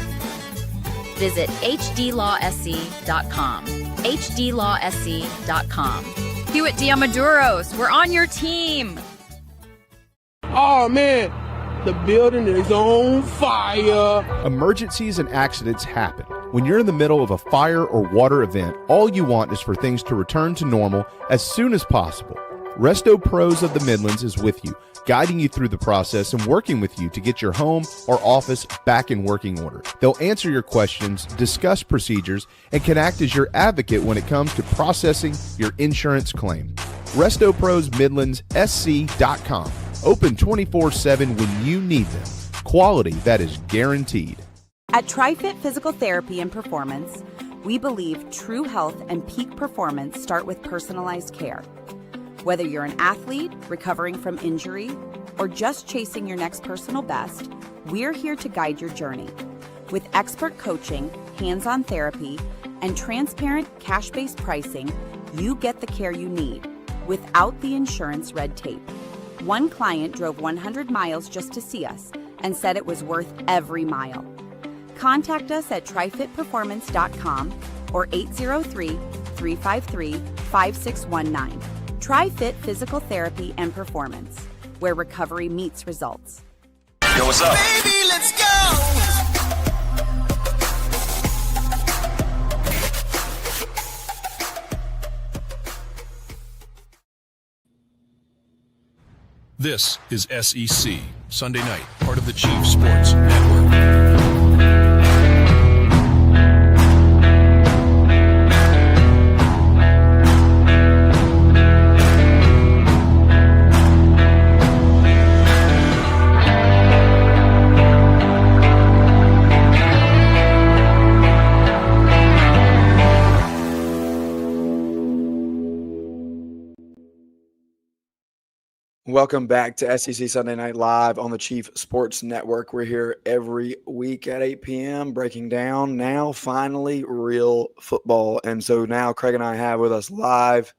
Visit hdlawsc.com. hdlawsc.com. Hewitt Diamaduros, we're on your team. Oh, man. The building is on fire. Emergencies and accidents happen. When you're in the middle of a fire or water event, all you want is for things to return to normal as soon as possible. Resto Pros of the Midlands is with you, guiding you through the process and working with you to get your home or office back in working order. They'll answer your questions, discuss procedures, and can act as your advocate when it comes to processing your insurance claim. Resto Pros Midlands SC.com. Open 24/7 when you need them. Quality that is guaranteed. At TriFit Physical Therapy and Performance, we believe true health and peak performance start with personalized care. Whether you're an athlete recovering from injury or just chasing your next personal best, we're here to guide your journey. With expert coaching, hands-on therapy, and transparent cash-based pricing, you get the care you need without the insurance red tape. One client drove 100 miles just to see us and said it was worth every mile. Contact us at trifitperformance.com or 803-353-5619. TriFit Physical Therapy and Performance, where recovery meets results. Yo, what's up? Baby, let's go! This is SEC Sunday Night, part of the Chief Sports Network. Welcome back to SEC Sunday Night Live on the Chief Sports Network. We're here every week at 8 p.m. breaking down now finally real football. And so now Craig and I have with us live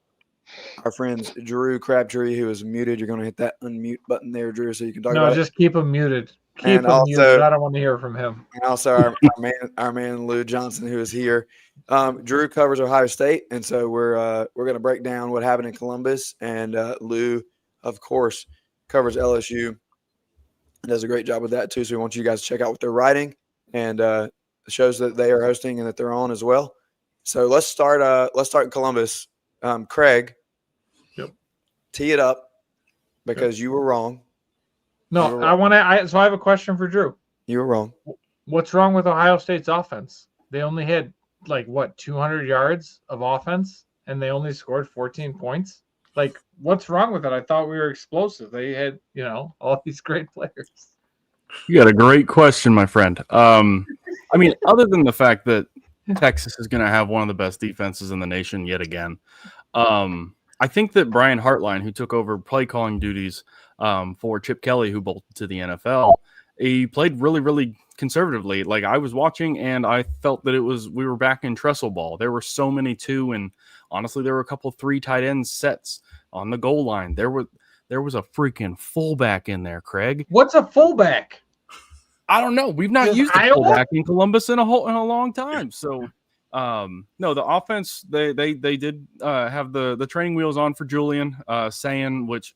our friends Drew Crabtree, who is muted. You're going to hit that unmute button there, Drew, so you can talk about it. No, just keep him muted. Keep him muted. I don't want to hear from him. And also our man Lou Johnson, who is here. Drew covers Ohio State, and so we're going to break down what happened in Columbus. And Lou, of course, covers LSU and does a great job with that too. So we want you guys to check out what they're writing and the shows that they are hosting and that they're on as well. So let's start in Columbus. Craig, yep. Tee it up because you were wrong. No, I have a question for Drew. You were wrong. What's wrong with Ohio State's offense? They only had 200 yards of offense and they only scored 14 points. What's wrong with it? I thought we were explosive. They had, all these great players. You got a great question, my friend. Other than the fact that Texas is going to have one of the best defenses in the nation yet again, I think that Brian Hartline, who took over play calling duties for Chip Kelly, who bolted to the NFL, he played really, really conservatively. I was watching and I felt that we were back in trestle ball. There were so many 2 and honestly, there were a couple 3 tight end sets on the goal line. There was a freaking fullback in there, Craig. What's a fullback? I don't know. We've not used a fullback in Columbus in a long time. So, no, the offense they did have the training wheels on for Julian Sayin, which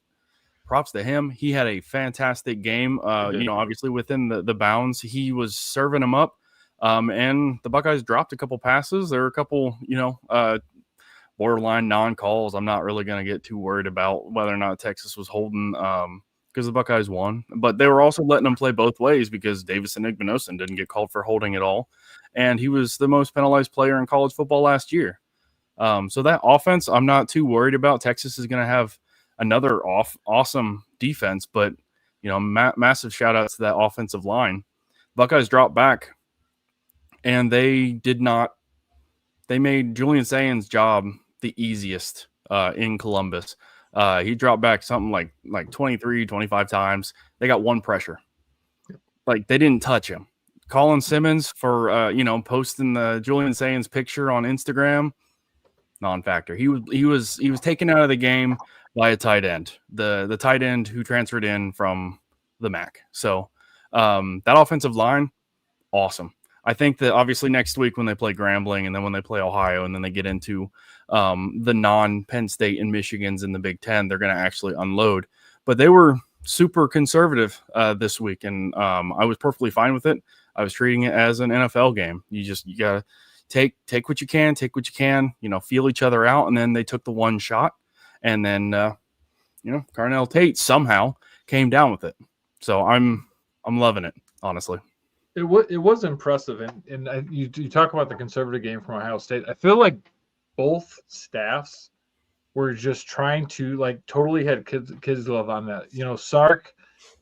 props to him. He had a fantastic game. Obviously within the bounds, he was serving them up. And the Buckeyes dropped a couple passes. There were a couple, borderline non-calls. I'm not really going to get too worried about whether or not Texas was holding because the Buckeyes won. But they were also letting them play both ways because Davison Igbinosun didn't get called for holding at all. And he was the most penalized player in college football last year. So that offense, I'm not too worried about. Texas is going to have another awesome defense, but, massive shout-outs to that offensive line. Buckeyes dropped back, and they made Julian Sayin's job the easiest in Columbus. He dropped back something like 23, 25 times. They got one pressure. Like, they didn't touch him. Colin Simmons for, posting the Julian Sayin's picture on Instagram, non-factor. He was taken out of the game by a tight end, the tight end who transferred in from the MAC. So that offensive line, awesome. I think that obviously next week when they play Grambling and then when they play Ohio and then they get into the non-Penn State and Michigans in the Big Ten, they're going to actually unload. But they were super conservative this week, and I was perfectly fine with it. I was treating it as an NFL game. You got to take what you can, feel each other out. And then they took the one shot, and then, Carnell Tate somehow came down with it. So I'm loving it, honestly. It was impressive, and you talk about the conservative game from Ohio State. I feel like both staffs were just trying to totally had kids love on that. Sark,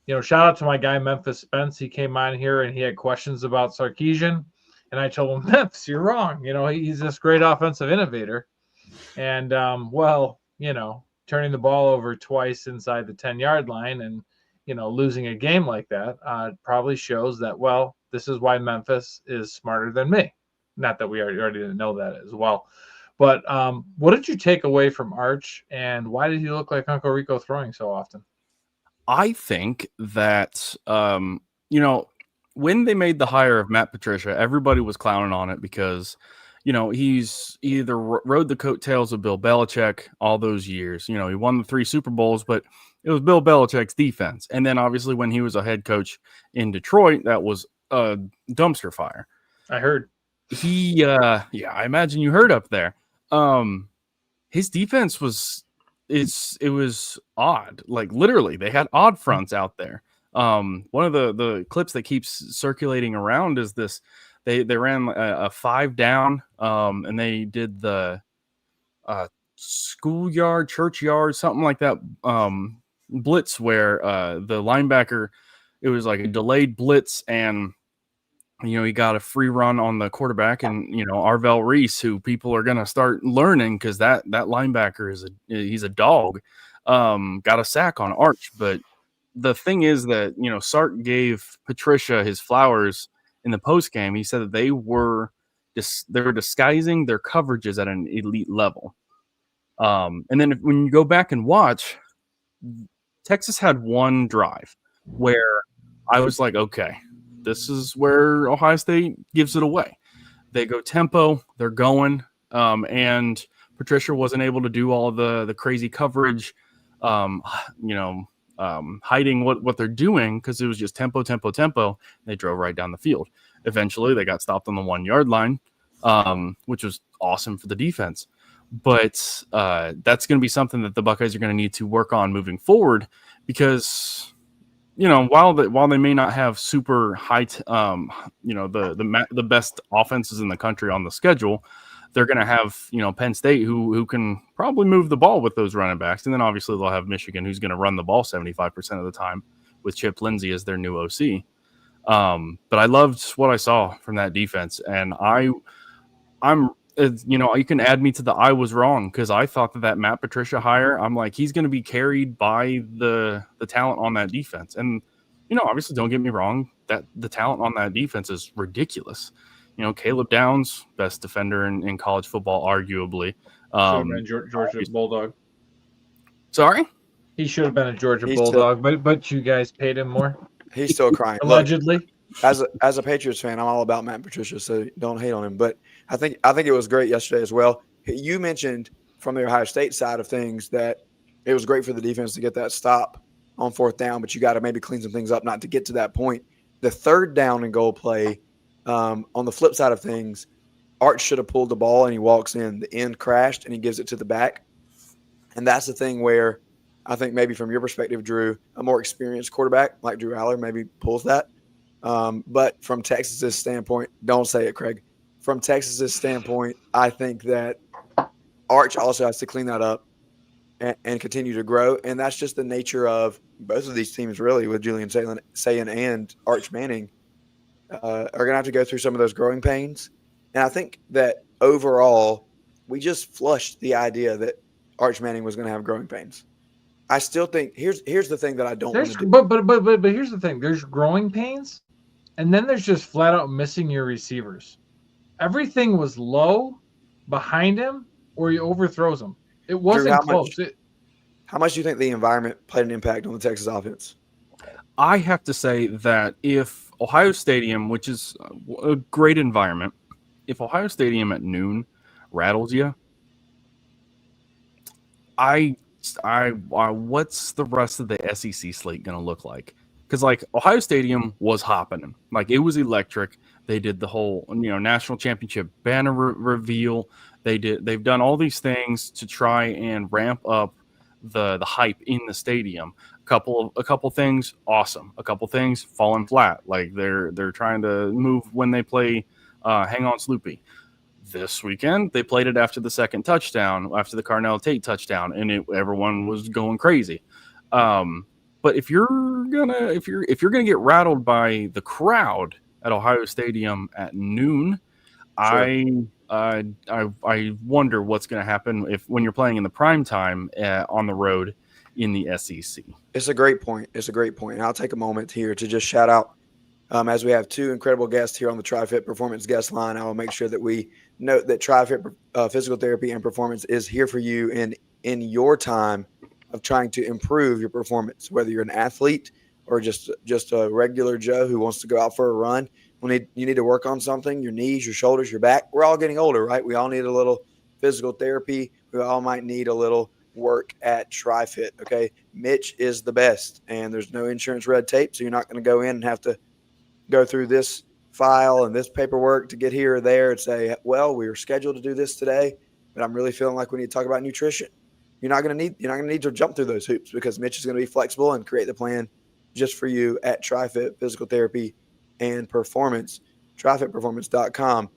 shout out to my guy Memphis Spence. He came on here and he had questions about Sarkisian, and I told him, Memphis, you're wrong. He's this great offensive innovator, and turning the ball over twice inside the 10-yard line and losing a game like that probably shows that, this is why Memphis is smarter than me. Not that we already didn't know that as well. But what did you take away from Arch, and why did he look like Uncle Rico throwing so often? I think that, when they made the hire of Matt Patricia, everybody was clowning on it because, he's either rode the coattails of Bill Belichick all those years. He won the 3 Super Bowls, but it was Bill Belichick's defense. And then obviously when he was a head coach in Detroit, that was a dumpster fire. I heard. I imagine you heard up there. His defense was odd. Like, literally, they had odd fronts out there. One of the clips that keeps circulating around is this. They ran a 5 down, and they did the schoolyard, churchyard, something like that, blitz where the linebacker, it was like a delayed blitz, and he got a free run on the quarterback, and Arvell Reese, who people are going to start learning because that linebacker he's a dog, got a sack on Arch. But the thing is that Sark gave Patricia his flowers in the post game. He said that they were disguising their coverages at an elite level. And then when you go back and watch, Texas had one drive where I was like, okay, this is where Ohio State gives it away. They go tempo, they're going, and Patricia wasn't able to do all of the crazy coverage, hiding what they're doing because it was just tempo. They drove right down the field. Eventually, they got stopped on the 1-yard line, which was awesome for the defense. But that's going to be something that the Buckeyes are going to need to work on moving forward because, while they may not have super high, the best offenses in the country on the schedule, they're going to have, Penn State who can probably move the ball with those running backs. And then obviously they'll have Michigan who's going to run the ball 75% of the time with Chip Lindsey as their new OC. But I loved what I saw from that defense. And I'm you can add me to the I was wrong because I thought that Matt Patricia hire, I'm like, he's going to be carried by the talent on that defense. And, obviously don't get me wrong, that the talent on that defense is ridiculous. Caleb Downs, best defender in college football, arguably. Georgia Bulldog. Sorry? He should have been a Georgia Bulldog, but you guys paid him more. He's still crying. Allegedly. as a Patriots fan, I'm all about Matt Patricia, so don't hate on him. But I think it was great yesterday as well. You mentioned from the Ohio State side of things that it was great for the defense to get that stop on 4th down, but you got to maybe clean some things up not to get to that point. The 3rd down and goal play, on the flip side of things, Arch should have pulled the ball and he walks in. The end crashed and he gives it to the back. And that's the thing where I think maybe from your perspective, Drew, a more experienced quarterback like Drew Aller maybe pulls that. But from Texas's standpoint, don't say it, Craig. From Texas's standpoint, I think that Arch also has to clean that up and continue to grow. And that's just the nature of both of these teams, really, with Julian Sayin and Arch Manning, are going to have to go through some of those growing pains. And I think that overall, we just flushed the idea that Arch Manning was going to have growing pains. I still think here's the thing that I don't want to do. But here's the thing. There's growing pains, and then there's just flat out missing your receivers. Everything was low behind him, or he overthrows them. It wasn't close. How much do you think the environment played an impact on the Texas offense? I have to say that if Ohio Stadium, which is a great environment, if Ohio Stadium at noon rattles you, what's the rest of the SEC slate going to look like? Because like Ohio Stadium was hopping, like it was electric. They did the whole national championship banner reveal. They've done all these things to try and ramp up the hype in the stadium. A couple things awesome. A couple things falling flat. Like they're trying to move when they play Hang On Sloopy. This weekend they played it after the second touchdown, after the Carnell Tate touchdown, and everyone was going crazy. But if you're gonna get rattled by the crowd at Ohio Stadium at noon, sure. I wonder what's going to happen when you're playing in the prime time on the road in the SEC. It's a great point. And I'll take a moment here to just shout out, as we have 2 incredible guests here on the TriFit Performance guest line. I will make sure that we note that TriFit Physical Therapy and Performance is here for you in your time of trying to improve your performance, whether you're an athlete or just a regular Joe who wants to go out for a run. You need to work on something, your knees, your shoulders, your back. We're all getting older, right? We all need a little physical therapy. We all might need a little work at TriFit, okay? Mitch is the best, and there's no insurance red tape, so you're not going to go in and have to go through this file and this paperwork to get here or there and say, well, we were scheduled to do this today, but I'm really feeling like we need to talk about nutrition. You're not going to need to jump through those hoops because Mitch is going to be flexible and create the plan just for you at TriFit Physical Therapy and Performance, TriFitPerformance.com.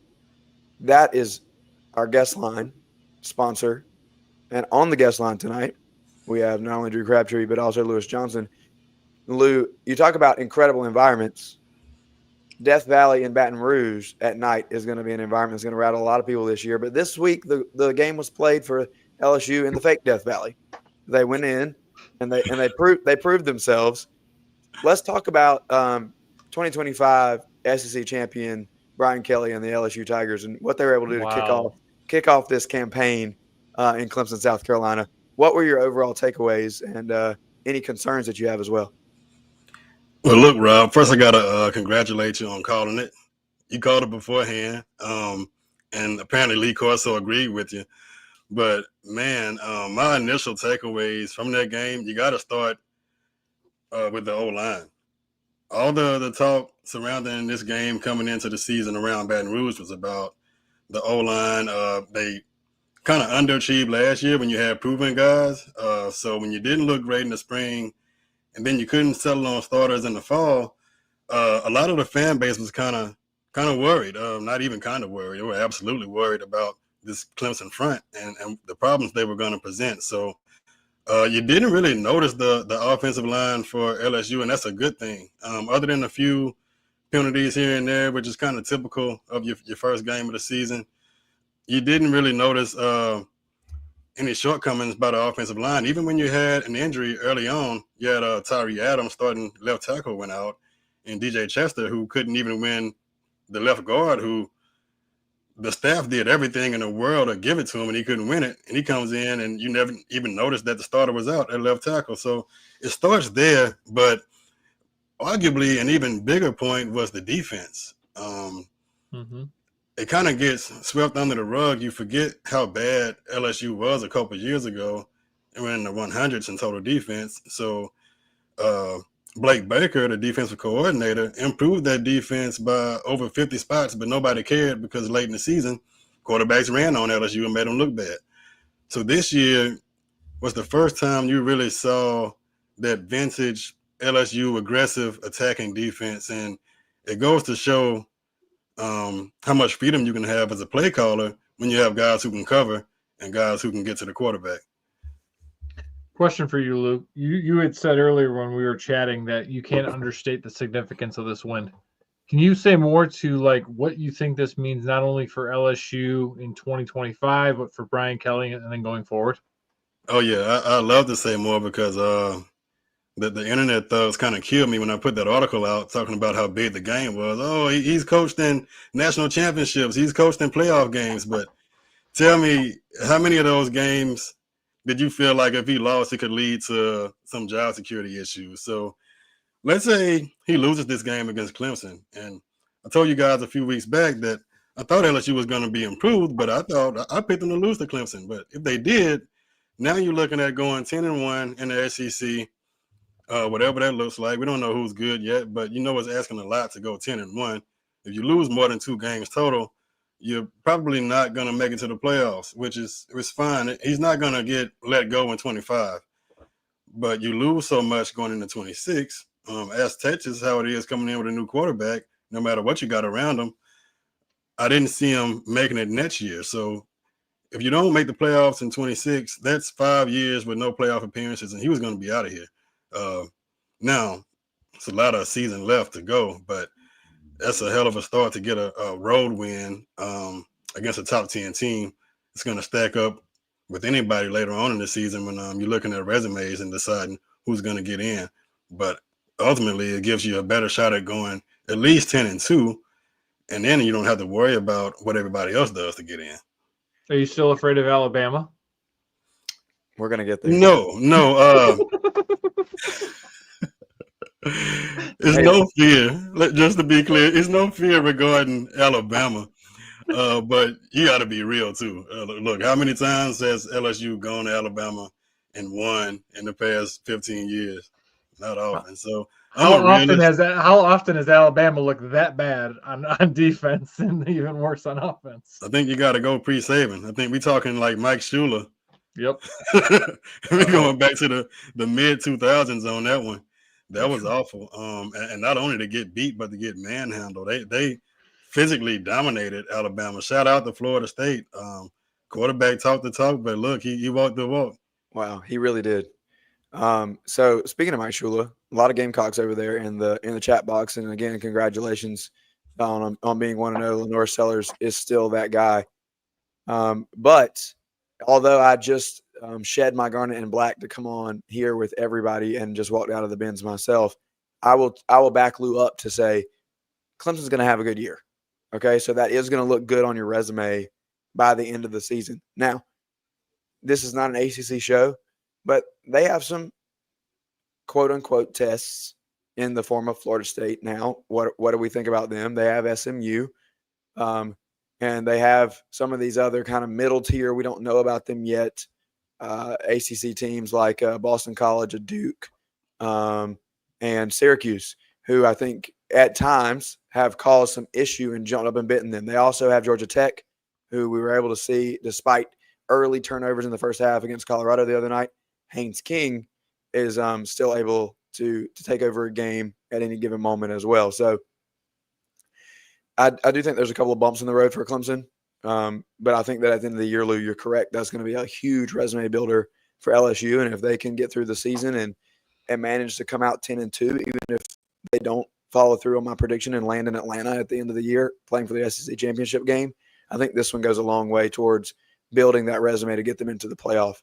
That is our guest line sponsor. And on the guest line tonight, we have not only Drew Crabtree, but also Lewis Johnson. Lou, you talk about incredible environments. Death Valley in Baton Rouge at night is going to be an environment that's going to rattle a lot of people this year. But this week, the game was played for LSU in the fake Death Valley. They went in and they proved themselves. Let's talk about 2025 SEC champion Brian Kelly and the LSU Tigers and what they were able to do to kick off this campaign in Clemson, South Carolina. What were your overall takeaways and any concerns that you have as well? Well, look, Rob, first I got to congratulate you on calling it. You called it beforehand, and apparently Lee Corso agreed with you. But, man, my initial takeaways from that game, you got to start with the O-line. All the talk surrounding this game coming into the season around Baton Rouge was about the O-line. They kind of underachieved last year when you had proven guys. So when you didn't look great in the spring and then you couldn't settle on starters in the fall, a lot of the fan base was kind of worried. Not even kind of worried. They were absolutely worried about this Clemson front and the problems they were going to present. So you didn't really notice the offensive line for LSU, and that's a good thing. Other than a few penalties here and there, which is kind of typical of your first game of the season, you didn't really notice any shortcomings by the offensive line. Even when you had an injury early on, you had Tyree Adams starting left tackle went out, and DJ Chester, who couldn't even win the left guard, who the staff did everything in the world to give it to him, and he couldn't win it. And he comes in, and you never even noticed that the starter was out at left tackle. So it starts there. But arguably an even bigger point was the defense. It kind of gets swept under the rug. You forget how bad LSU was a couple of years ago. They were in the 100s in total defense. So Blake Baker, the defensive coordinator, improved that defense by over 50 spots, but nobody cared because late in the season, quarterbacks ran on LSU and made them look bad. So this year was the first time you really saw that vintage LSU aggressive attacking defense. And it goes to show how much freedom you can have as a play caller when you have guys who can cover and guys who can get to the quarterback. Question for you, Luke. You had said earlier when we were chatting that you can't understate the significance of this win. Can you say more to like what you think this means not only for LSU in 2025, but for Brian Kelly and then going forward? Oh yeah, I love to say more because the internet thugs kind of killed me when I put that article out talking about how big the game was. Oh, he's coached in national championships. He's coached in playoff games. But tell me, how many of those games did you feel like if he lost, it could lead to some job security issues? So let's say he loses this game against Clemson. And I told you guys a few weeks back that I thought LSU was going to be improved, but I thought I picked them to lose to Clemson. But if they did, now you're looking at going 10-1 in the SEC. Whatever that looks like. We don't know who's good yet, but you know it's asking a lot to go 10-1. If you lose more than 2 games total, you're probably not going to make it to the playoffs, which is fine. He's not going to get let go in 25, but you lose so much going into 26. As Texas, how it is coming in with a new quarterback, no matter what you got around him, I didn't see him making it next year. So if you don't make the playoffs in 26, that's 5 years with no playoff appearances, and he was going to be out of here. Now it's a lot of season left to go, but that's a hell of a start to get a road win against a top 10 team. It's going to stack up with anybody later on in the season when you're looking at resumes and deciding who's going to get in. But ultimately, it gives you a better shot at going at least 10-2, and then you don't have to worry about what everybody else does to get in. Are you still afraid of Alabama? We're going to get there. No. There's no fear. Just to be clear, there's no fear regarding Alabama. But you got to be real too. Look, how many times has LSU gone to Alabama and won in the past 15 years? Not often. So how often has Alabama looked that bad on defense and even worse on offense? I think you got to go pre-Saban. I think we're talking like Mike Shula. Yep. We're going back to the mid 2000s on that one. That was awful. And not only to get beat, but to get manhandled. They physically dominated Alabama. Shout out to Florida State. Quarterback talked the talk, but look, he walked the walk. Wow, he really did. So speaking of Mike Shula, a lot of Gamecocks over there in the chat box, and again, congratulations on being 1-0. Lenore Sellers is still that guy. But although I just shed my garnet in black to come on here with everybody and just walked out of the bins myself, I will back Lou up to say Clemson's going to have a good year. Okay, so that is going to look good on your resume by the end of the season. Now, this is not an ACC show, but they have some quote-unquote tests in the form of Florida State. Now, what do we think about them? They have SMU, and they have some of these other kind of middle tier. We don't know about them yet. ACC teams like Boston College, Duke, and Syracuse, who I think at times have caused some issue and jumped up and bitten them. They also have Georgia Tech, who we were able to see despite early turnovers in the first half against Colorado the other night. Haynes King is still able to take over a game at any given moment as well. So I do think there's a couple of bumps in the road for Clemson. But I think that at the end of the year, Lou, you're correct. That's going to be a huge resume builder for LSU. And if they can get through the season and manage to come out 10-2, even if they don't follow through on my prediction and land in Atlanta at the end of the year playing for the SEC championship game, I think this one goes a long way towards building that resume to get them into the playoff,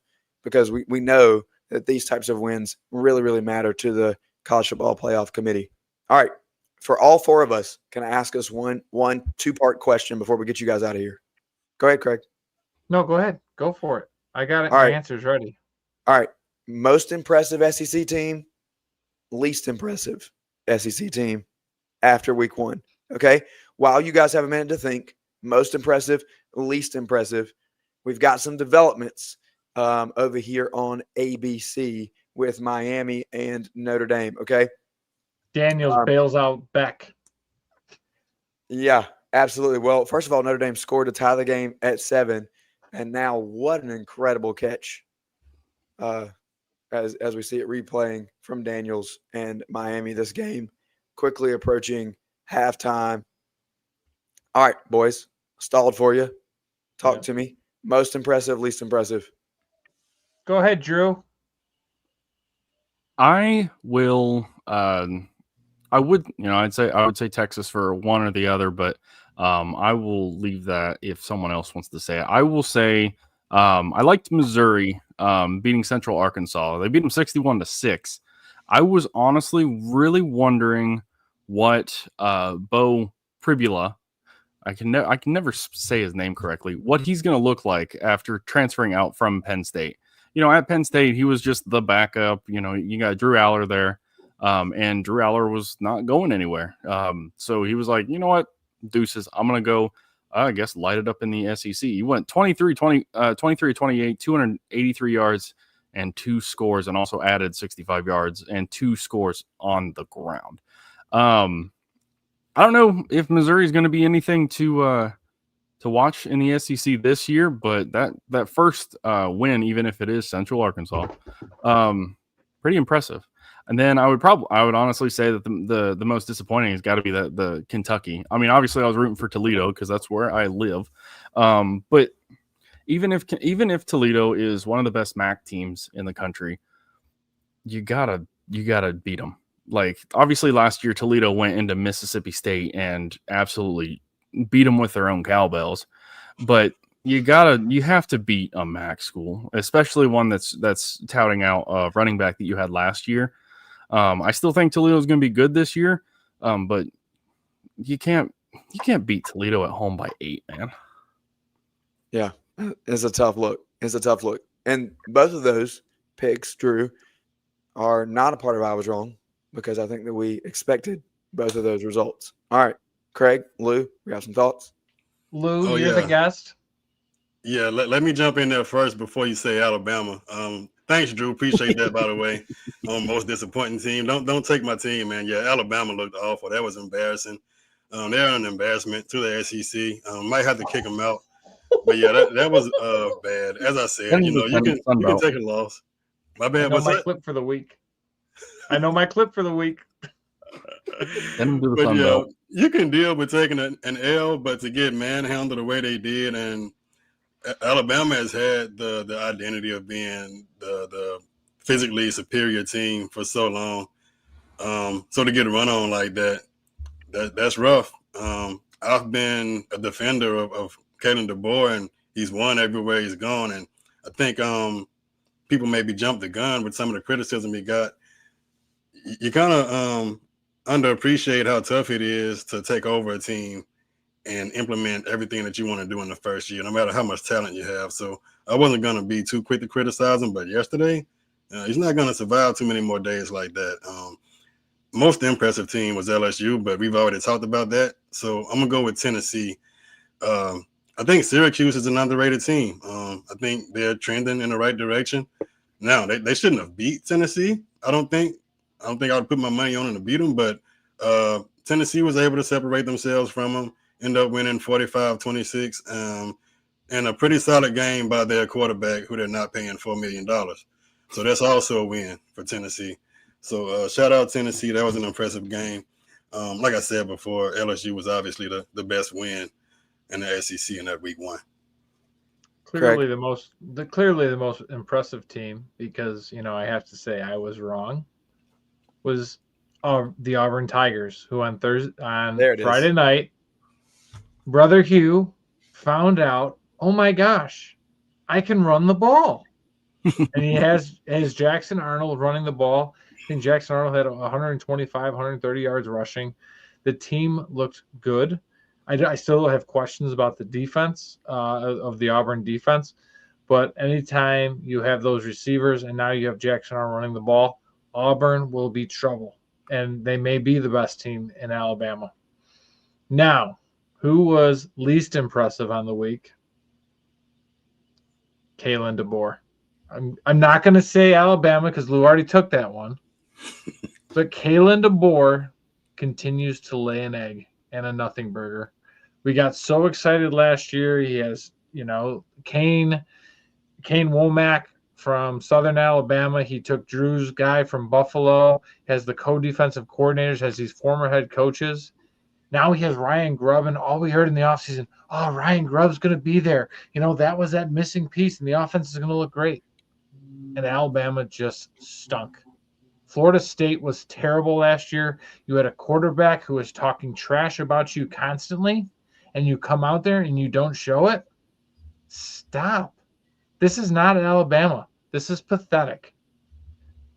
because we know that these types of wins really, really matter to the college football playoff committee. All right. For all four of us, can I ask us one two-part question before we get you guys out of here? Go ahead, Craig. No, go ahead. Go for it. I got it. All right. My answer's ready. All right. Most impressive SEC team, least impressive. SEC team after week 1. Okay. While you guys have a minute to think, most impressive, least impressive, we've got some developments over here on ABC with Miami and Notre Dame. Okay. Daniels bails out Beck. Yeah, absolutely. Well, first of all, Notre Dame scored to tie the game at 7. And now what an incredible catch as we see it replaying from Daniels and Miami, this game quickly approaching halftime. All right, boys, stalled for you. Talk to me. Most impressive, least impressive. Go ahead, Drew. I will. I would say Texas for one or the other, but I will leave that if someone else wants to say it. I will say I liked Missouri beating Central Arkansas. They beat them 61-6. I was honestly really wondering what Bo Pribula, I can never say his name correctly, what he's going to look like after transferring out from Penn State. At Penn State, he was just the backup. You got Drew Aller there, and Drew Aller was not going anywhere. So he was like, you know what, deuces, I'm going to go, I guess, light it up in the SEC. He went 23-28, 283 yards and 2 scores, and also added 65 yards and 2 scores on the ground. I don't know if Missouri is going to be anything to watch in the SEC this year, but that first win, even if it is Central Arkansas, pretty impressive. And then I would honestly say that the most disappointing has got to be the Kentucky. I mean, obviously I was rooting for Toledo because that's where I live. But even if Toledo is one of the best MAC teams in the country, you gotta beat them. Like, obviously last year Toledo went into Mississippi State and absolutely beat them with their own cowbells, but you have to beat a MAC school, especially one that's touting out a running back that you had last year. I still think Toledo is going to be good this year, but you can't beat Toledo at home by 8, man. Yeah, it's a tough look. And both of those picks, Drew, are not a part of I Was Wrong, because I think that we expected both of those results. All right, Craig, Lou, we got some thoughts? Lou, you're the guest. Yeah, let me jump in there first before you say Alabama. Thanks, Drew. Appreciate that, by the way. Most disappointing team. Don't take my team, man. Yeah, Alabama looked awful. That was embarrassing. They're an embarrassment to the SEC. Might have to kick them out. But yeah, that was bad. As I said, you can take a loss. My bad. I know my clip for the week. But yeah, you can deal with taking an L, but to get manhandled the way they did, and Alabama has had the identity of being the physically superior team for so long. So to get a run on like that's rough. I've been a defender of Kalen DeBoer, and he's won everywhere he's gone. And I think people maybe jumped the gun with some of the criticism he got. You kind of underappreciate how tough it is to take over a team and implement everything that you want to do in the first year, no matter how much talent you have. So I wasn't going to be too quick to criticize him, but yesterday, he's not going to survive too many more days like that. Most impressive team was LSU, but we've already talked about that. So I'm going to go with Tennessee. I think Syracuse is an underrated team. I think they're trending in the right direction. Now, they shouldn't have beat Tennessee, I don't think I would put my money on them to beat them, but Tennessee was able to separate themselves from them, end up winning 45-26, and a pretty solid game by their quarterback, who they're not paying $4 million. So that's also a win for Tennessee. So shout out Tennessee. That was an impressive game. Like I said before, LSU was obviously the best win in the SEC in that week 1. Clearly the most impressive team, because I have to say I was wrong, was the Auburn Tigers, who on Friday night, Brother Hugh found out, oh my gosh, I can run the ball. And he has Jackson Arnold running the ball. I think Jackson Arnold had 125, 130 yards rushing. The team looked good. I still have questions about the defense of the Auburn defense, but anytime you have those receivers and now you have Jackson Arnold running the ball, Auburn will be trouble. and they may be the best team in Alabama. Now, who was least impressive on the week? Kalen DeBoer. I'm not going to say Alabama because Lou already took that one. But Kalen DeBoer continues to lay an egg and a nothing burger. We got so excited last year. He has, Kane Womack from Southern Alabama. He took Drew's guy from Buffalo, has the co-defensive coordinators, has these former head coaches. Now he has Ryan Grubb, and all we heard in the offseason, Ryan Grubb's going to be there. That was that missing piece, and the offense is going to look great. And Alabama just stunk. Florida State was terrible last year. You had a quarterback who was talking trash about you constantly, and you come out there and you don't show it. Stop. This is not Alabama. This is pathetic.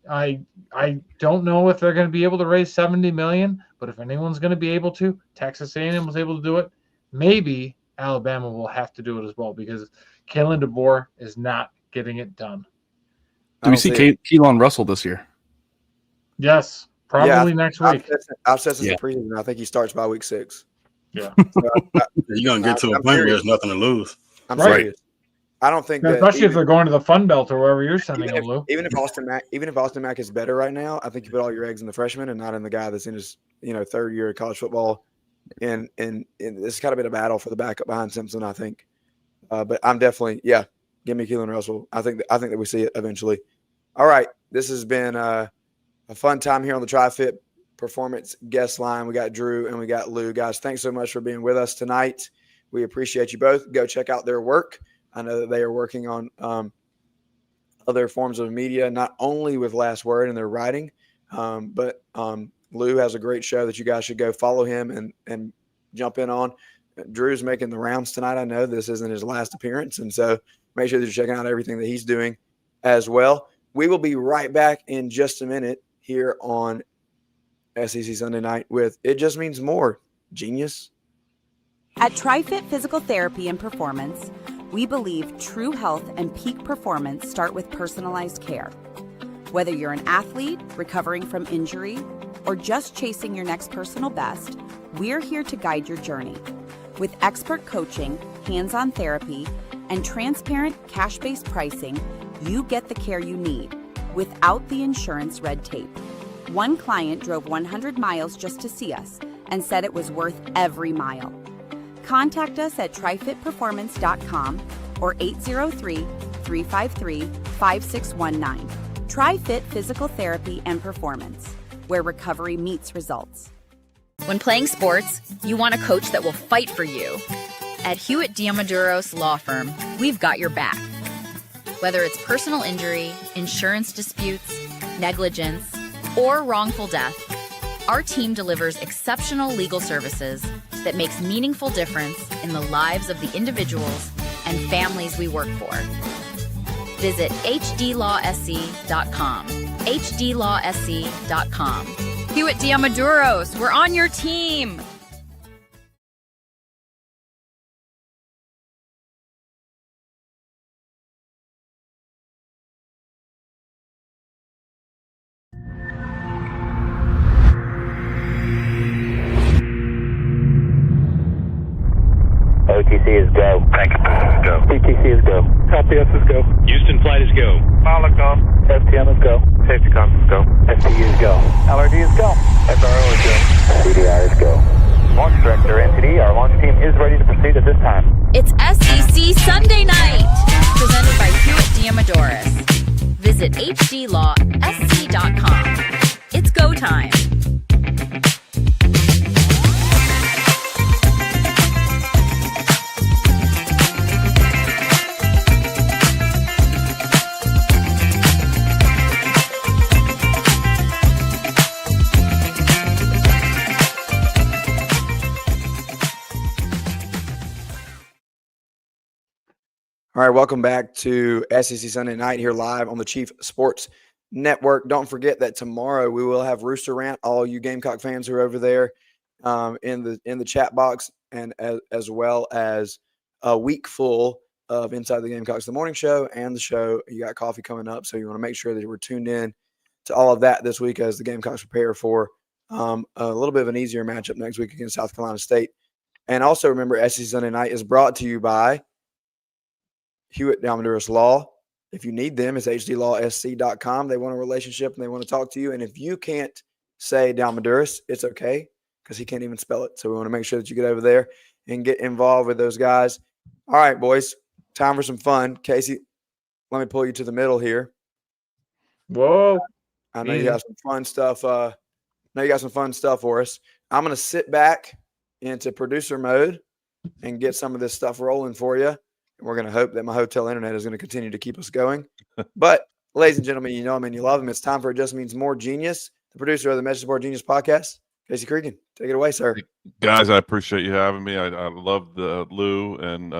I don't know if they're going to be able to raise $70 million, but if anyone's going to be able to, Texas A&M was able to do it. Maybe Alabama will have to do it as well because Kalen DeBoer is not getting it done. Do we see Keelan Russell this year? Yes, probably next week. I've said since the preseason. I think he starts by week 6. Yeah, you're going to get to a point where there's nothing to lose. I'm serious. I don't think that, especially if they're going to the Fun Belt or wherever you're sending them, Lou. Even if Austin Mack is better right now, I think you put all your eggs in the freshman and not in the guy that's in his third year of college football. And this has kind of been a battle for the backup behind Simpson, I think. But I'm definitely give me Keelan Russell. I think that we see it eventually. All right, this has been a fun time here on the TriFit Performance guest line. We got Drew and we got Lou. Guys, thanks so much for being with us tonight. We appreciate you both. Go check out their work. I know that they are working on other forms of media, not only with Last Word and their writing, but Lou has a great show that you guys should go follow him and jump in on. Drew's making the rounds tonight. I know this isn't his last appearance, and so make sure that you're checking out everything that he's doing as well. We will be right back in just a minute here on SEC Sunday Night with It Just Means More. Genius. At TriFit Physical Therapy and Performance, we believe true health and peak performance start with personalized care. Whether you're an athlete, recovering from injury, or just chasing your next personal best, we're here to guide your journey. With expert coaching, hands-on therapy, and transparent cash-based pricing, you get the care you need without the insurance red tape. One client drove 100 miles just to see us and said it was worth every mile. Contact us at trifitperformance.com or 803-353-5619. TriFit Physical Therapy and Performance, where recovery meets results. When playing sports, you want a coach that will fight for you. At Hewitt Diamaduros Law Firm, we've got your back. Whether it's personal injury, insurance disputes, negligence, or wrongful death, our team delivers exceptional legal services that makes meaningful difference in the lives of the individuals and families we work for. Visit hdlawsc.com. hdlawsc.com. Hewitt Diamaduros, we're on your team. OTC is go. Packet go. PTC is go. LPS is go. Houston flight is go. Pilot go. STM is go. Safety com is go. STU is go. LRD is go. SRO is go. CDI is go. Launch director, NTD, our launch team is ready to proceed at this time. It's SEC Sunday Night, presented by Hewitt Diamaduros. Visit hdlawsc.com. It's go time. All right, welcome back to SEC Sunday Night here live on the Chief Sports Network. Don't forget that tomorrow we will have Rooster Rant, all you Gamecock fans who are over there in the chat box, and as well as a week full of Inside the Gamecocks, the morning show and the show. You got coffee coming up, so you want to make sure that we're tuned in to all of that this week as the Gamecocks prepare for A little bit of an easier matchup next week against South Carolina State. And also remember, SEC Sunday Night is brought to you by Hewitt Dalmaduras Law. If you need them, it's hdlawsc.com. They want a relationship and they want to talk to you. And if you can't say Dalmaduras, it's okay because he can't even spell it. So we want to make sure that you get over there and get involved with those guys. All right, boys, time for some fun. Casey, let me pull you to the middle here. Whoa. I know you got some fun stuff. For us. I'm going to sit back into producer mode and get some of this stuff rolling for you. And we're going to hope that my hotel internet is going to continue to keep us going. But, ladies and gentlemen, you know him and you love him. It's time for It Just Means More Genius, the producer of the Message Board Genius podcast. Casey Cregan, take it away, sir. Guys, I appreciate you having me. I love the Lou and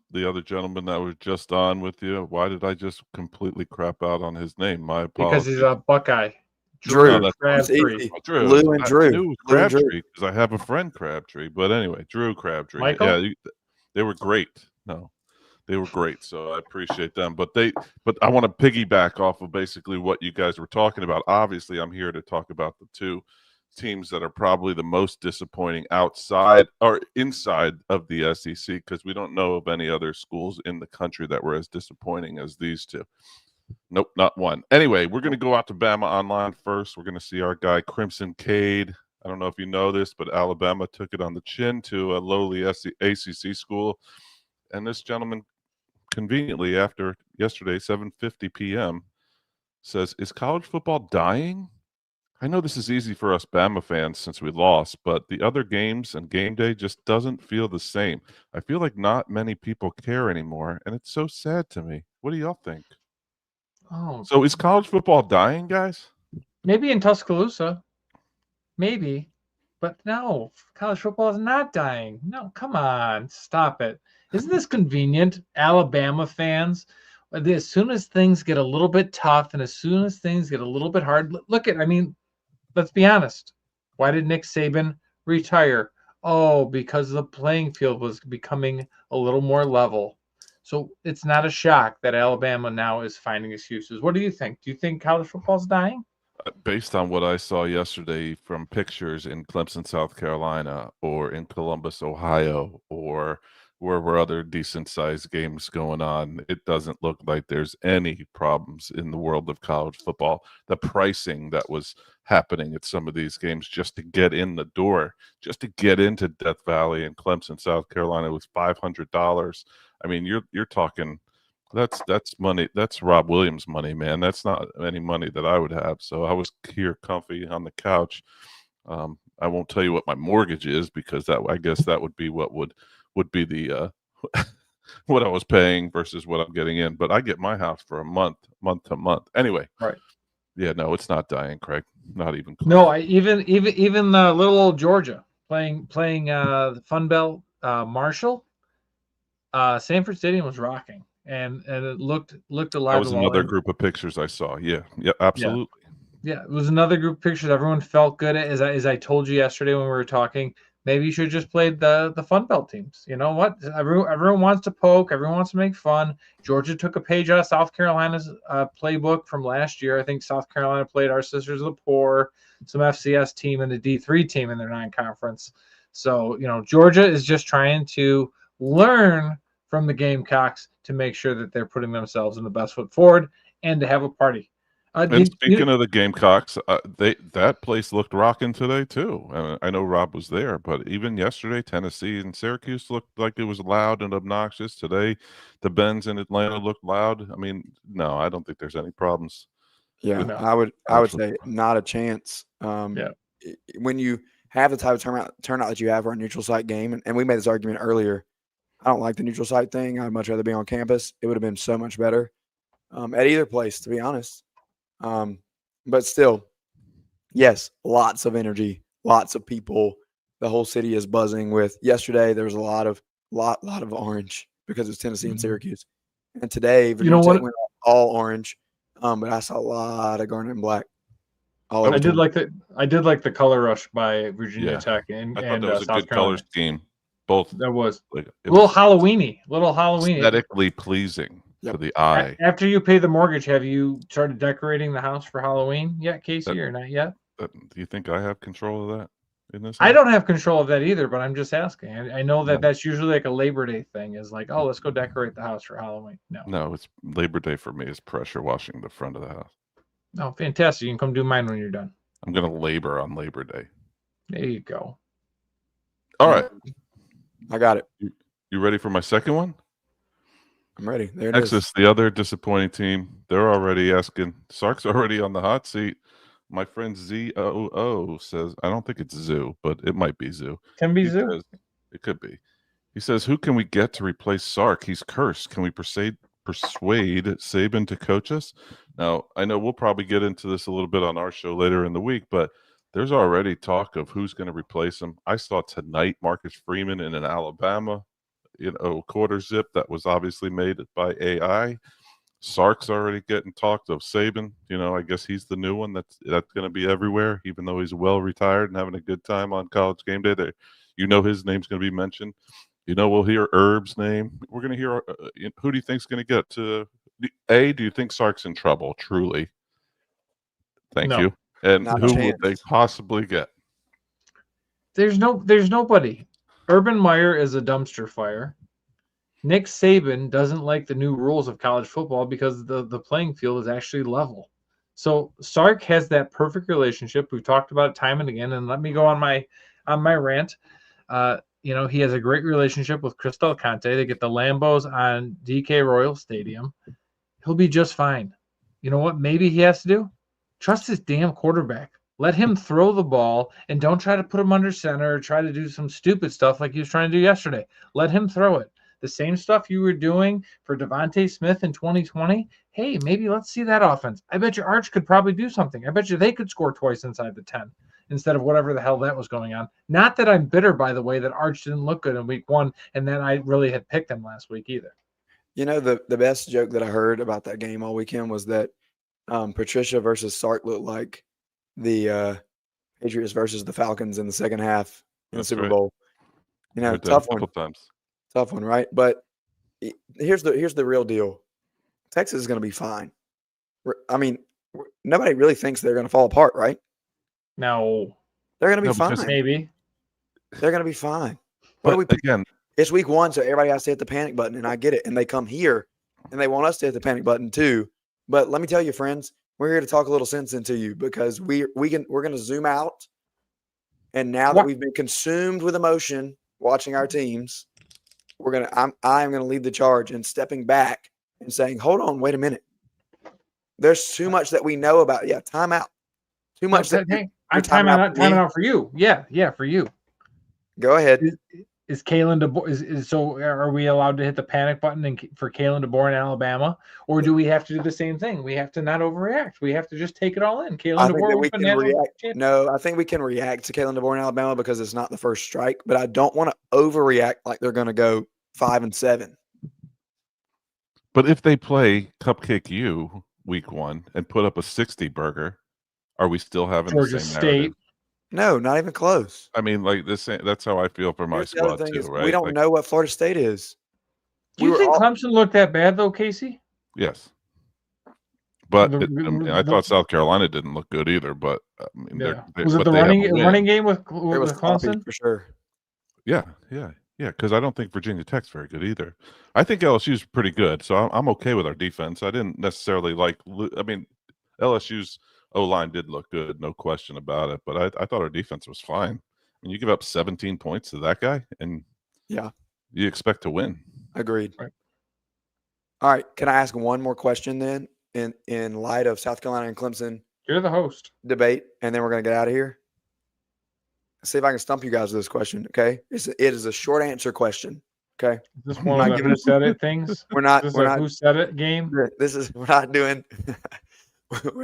the other gentleman that was just on with you. Why did I just completely crap out on his name? My apologies. Because he's a Buckeye. Drew Crabtree. Drew. Lou and Drew. I knew it was Crabtree because I have a friend Crabtree. But anyway, Drew Crabtree. Michael? Yeah, they were great. No, they were great. So I appreciate them. But I want to piggyback off of basically what you guys were talking about. Obviously, I'm here to talk about the two teams that are probably the most disappointing outside or inside of the SEC because we don't know of any other schools in the country that were as disappointing as these two. Nope, not one. Anyway, we're going to go out to Bama Online first. We're going to see our guy Crimson Cade. I don't know if you know this, but Alabama took it on the chin to a lowly ACC school. And this gentleman, conveniently after yesterday, 7:50 p.m., says, "Is college football dying?" I know this is easy for us Bama fans since we lost, but the other games and game day just doesn't feel the same. I feel like not many people care anymore, and it's so sad to me. What do y'all think? Oh, So is college football dying, guys? maybe in Tuscaloosa. Maybe. But no, college football is not dying. No, come on. Stop it. Isn't this convenient? Alabama fans, as soon as things get a little bit tough and as soon as things get a little bit hard, let's be honest. Why did Nick Saban retire? Oh, because the playing field was becoming a little more level. So it's not a shock that Alabama now is finding excuses. What do you think? Do you think college football is dying? Based on what I saw yesterday from pictures in Clemson, South Carolina, or in Columbus, Ohio, or where were other decent-sized games going on, it doesn't look like there's any problems in the world of college football. The pricing that was happening at some of these games just to get in the door, just to get into Death Valley and Clemson, South Carolina, was $500. I mean, you're talking that's money. That's Rob Williams money, man. That's not any money that I would have. So I was here comfy on the couch. I won't tell you what my mortgage is because I guess that would be what would be the what I was paying versus what I'm getting in. But I get my house for a month to month. Anyway, right? Yeah, no, it's not dying, Craig. Not even close. No, even little old Georgia playing the Fun Belt Marshall. Sanford Stadium was rocking, and it looked alive. That was another group of pictures I saw. Yeah, absolutely. Yeah, it was another group of pictures. Everyone felt good. As I told you yesterday when we were talking, maybe you should just play the Fun Belt teams. You know what? Everyone wants to poke. Everyone wants to make fun. Georgia took a page out of South Carolina's playbook from last year. I think South Carolina played our Sisters of the Poor, some FCS team, and the D3 team in their non-conference. So, Georgia is just trying to learn from the Gamecocks to make sure that they're putting themselves in the best foot forward and to have a party. And speaking of the Gamecocks, that place looked rocking today too. I know Rob was there, but even yesterday, Tennessee and Syracuse looked like it was loud and obnoxious. Today, the Benz in Atlanta looked loud. I mean, no, I don't think there's any problems. Yeah, I would say not a chance. When you have the type of turnout that you have for a neutral site game, and we made this argument earlier. I don't like the neutral site thing. I'd much rather be on campus. It would have been so much better at either place, to be honest. But still, yes, lots of energy, lots of people. The whole city is buzzing with. Yesterday, there was a lot of orange because it's Tennessee and Syracuse, and today Virginia Tech went all orange. But I saw a lot of garnet and black. I did like the color rush by Virginia Tech and I thought that was a South good Carolina. color scheme. Both that was like, a little Halloweeny, aesthetically pleasing to the eye. After you pay the mortgage, have you started decorating the house for Halloween yet, Casey, or not yet? Do you think I have control of that in this? I don't have control of that either, but I'm just asking. I know that that's usually like a Labor Day thing. Is like, oh, let's go decorate the house for Halloween. No, it's Labor Day for me. Is pressure washing the front of the house. Oh, fantastic! You can come do mine when you're done. I'm gonna labor on Labor Day. There you go. All right, I got it. You ready for my second one? I'm ready. There it Texas, is. the other disappointing team. They're already asking. Sark's already on the hot seat. My friend ZOO says, I don't think it's Zoo, but it might be Zoo. Can be Zoo. Says, it could be. He says, who can we get to replace Sark? He's cursed. Can we persuade Saban to coach us? Now, I know we'll probably get into this a little bit on our show later in the week, but there's already talk of who's going to replace him. I saw tonight Marcus Freeman in an Alabama, quarter zip that was obviously made by AI. Sark's already getting talked of. Saban, I guess he's the new one that's going to be everywhere, even though he's well retired and having a good time on College Game Day. His name's going to be mentioned. We'll hear Herb's name. We're going to hear who do you think's going to get to A? Do you think Sark's in trouble? Truly, thank you. And Not who would they possibly get? There's nobody. Urban Meyer is a dumpster fire. Nick Saban doesn't like the new rules of college football because the playing field is actually level. So Sark has that perfect relationship. We've talked about it time and again. And let me go on my rant. He has a great relationship with Chris Del Conte. They get the Lambos on DK Royal Stadium. He'll be just fine. You know what? Maybe he has to do? Trust his damn quarterback. Let him throw the ball and don't try to put him under center or try to do some stupid stuff like he was trying to do yesterday. Let him throw it. The same stuff you were doing for Devontae Smith in 2020. Hey, maybe let's see that offense. I bet you Arch could probably do something. I bet you they could score twice inside the 10 instead of whatever the hell that was going on. Not that I'm bitter, by the way, that Arch didn't look good in week 1 and that I really had picked him last week either. The best joke that I heard about that game all weekend was that Patricia versus Sark looked like the Patriots versus the Falcons in the second half in the Super Bowl. Tough one. Tough one, right? But here's the real deal. Texas is going to be fine. Nobody really thinks they're going to fall apart, right? No. They're going to be fine. Maybe. They're going to be fine. Again, it's week 1, so everybody has to hit the panic button, and I get it. And they come here, and they want us to hit the panic button too. But let me tell you, friends, we're here to talk a little sense into you because we're going to zoom out. And now that we've been consumed with emotion watching our teams, I am going to lead the charge in stepping back and saying, hold on, wait a minute. There's too much that we know about. Yeah, time out. Too much. I'm timing out for you. Yeah, for you. Go ahead. Is Kalen DeBoer? So are we allowed to hit the panic button for Kalen DeBoer in Alabama, or do we have to do the same thing? We have to not overreact. We have to just take it all in. Kalen DeBoer. No, I think we can react to Kalen DeBoer in Alabama because it's not the first strike. But I don't want to overreact like they're going to go 5-7. But if they play Cupcake U week 1 and put up a 60 burger, are we still having Georgia the same State? narrative? No, not even close. I mean, like this. That's how I feel for my squad too, right? We don't know what Florida State is. Do you think Clemson looked that bad though, Casey? Yes, but I thought South Carolina didn't look good either. But was it the running game with Clemson for sure? Yeah. Because I don't think Virginia Tech's very good either. I think LSU's pretty good, so I'm okay with our defense. I didn't necessarily LSU's O-line did look good, no question about it. But I thought our defense was fine. You give up 17 points to that guy, and you expect to win. Agreed. Right. All right. Can I ask one more question then in light of South Carolina and Clemson? You're the host. Debate, and then we're going to get out of here. See if I can stump you guys with this question, okay? It is a short answer question, okay? Is this one of the who said it things? We're not who said it game. We're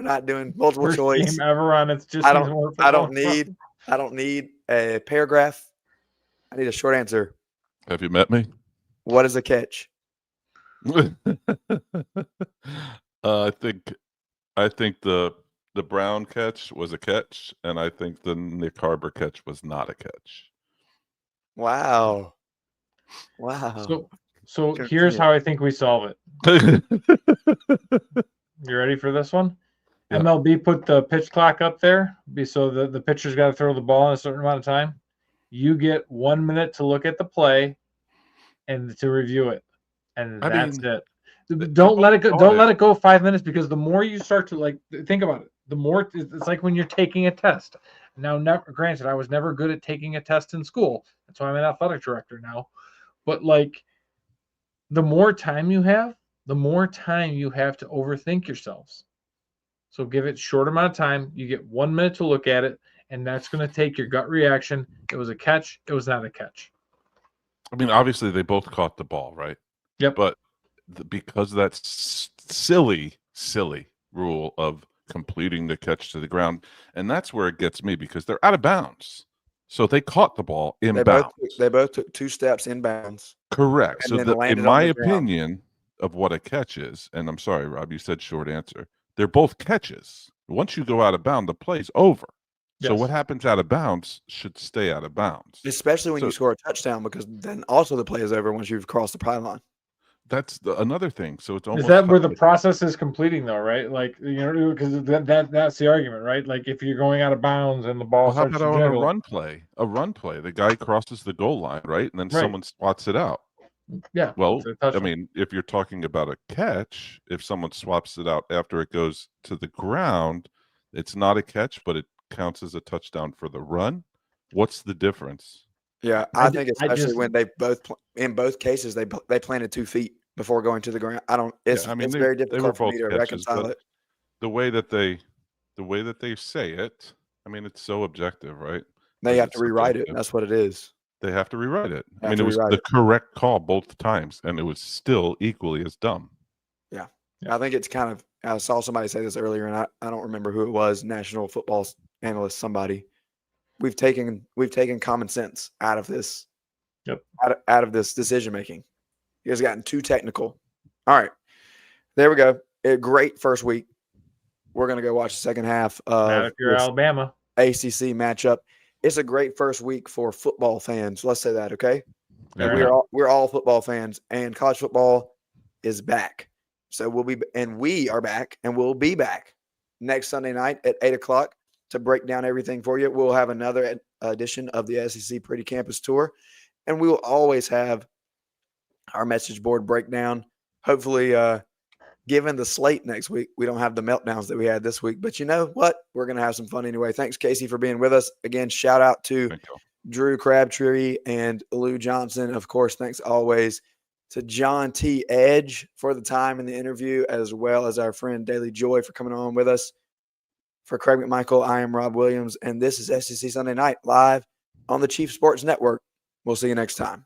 not doing multiple First choice. Game ever on it's just I don't need a paragraph. I need a short answer. Have you met me? What is a catch? I think the Brown catch was a catch, and I think the Nick Harbor catch was not a catch. Wow. So here's how I think we solve it. You ready for this one? MLB put the pitch clock up there, so the pitcher's got to throw the ball in a certain amount of time. You get 1 minute to look at the play and to review it, and that's it. Don't let it go. Don't let it go 5 minutes, because the more you start to think about it, the more it's like when you're taking a test. Now, granted, I was never good at taking a test in school. That's why I'm an athletic director now. But the more time you have, the more time you have to overthink yourselves. So give it a short amount of time. You get 1 minute to look at it, and that's going to take your gut reaction. It was a catch. It was not a catch. I mean, obviously they both caught the ball, right? Yep. But because of that silly rule of completing the catch to the ground, and that's where it gets me, because they're out of bounds. So they caught the ball inbounds. They both took 2 steps inbounds. Correct. So in my opinion of what a catch is, and I'm sorry, Rob, you said short answer. They're both catches. Once you go out of bounds, the play's over. Yes. So what happens out of bounds should stay out of bounds. Especially when you score a touchdown, because then also the play is over once you've crossed the pylon. That's another thing. So it's almost, is that where the process is completing, though, right? Because that's the argument, right? Like if you're going out of bounds and the ball starts to jiggle. How about a run play? The guy crosses the goal line, right? And then someone swats it out. Yeah. Well, I mean, if you're talking about a catch, if someone swaps it out after it goes to the ground, it's not a catch, but it counts as a touchdown for the run. What's the difference? Yeah, I think especially when they in both cases they planted 2 feet before going to the ground. It's very difficult for me to reconcile it. The way that they say it, I mean, it's so objective, right? They have to rewrite it. That's what it is. They have to rewrite it. I mean, it was the correct call both times, and it was still equally as dumb. Yeah. I think it's kind of. I saw somebody say this earlier, and I don't remember who it was. National football analyst, somebody. We've taken common sense out of this. Yep. Out of this decision making. You guys gotten too technical. All right, there we go. A great first week. We're gonna go watch the second half of if you're Alabama ACC matchup. It's a great first week for football fans. Let's say that, okay? Yeah. We're all football fans, and college football is back. So we are back, and we'll be back next Sunday night at 8:00 to break down everything for you. We'll have another edition of the SEC Pretty Campus Tour, and we will always have our message board breakdown. Hopefully, given the slate next week, we don't have the meltdowns that we had this week. But you know what? We're going to have some fun anyway. Thanks, Casey, for being with us. Again, shout out to Drew Crabtree and Lou Johnson. Of course, thanks always to John T. Edge for the time in the interview, as well as our friend Dailey Joy for coming on with us. For Craig McMichael, I am Rob Williams, and this is SEC Sunday Night live on the Chief Sports Network. We'll see you next time.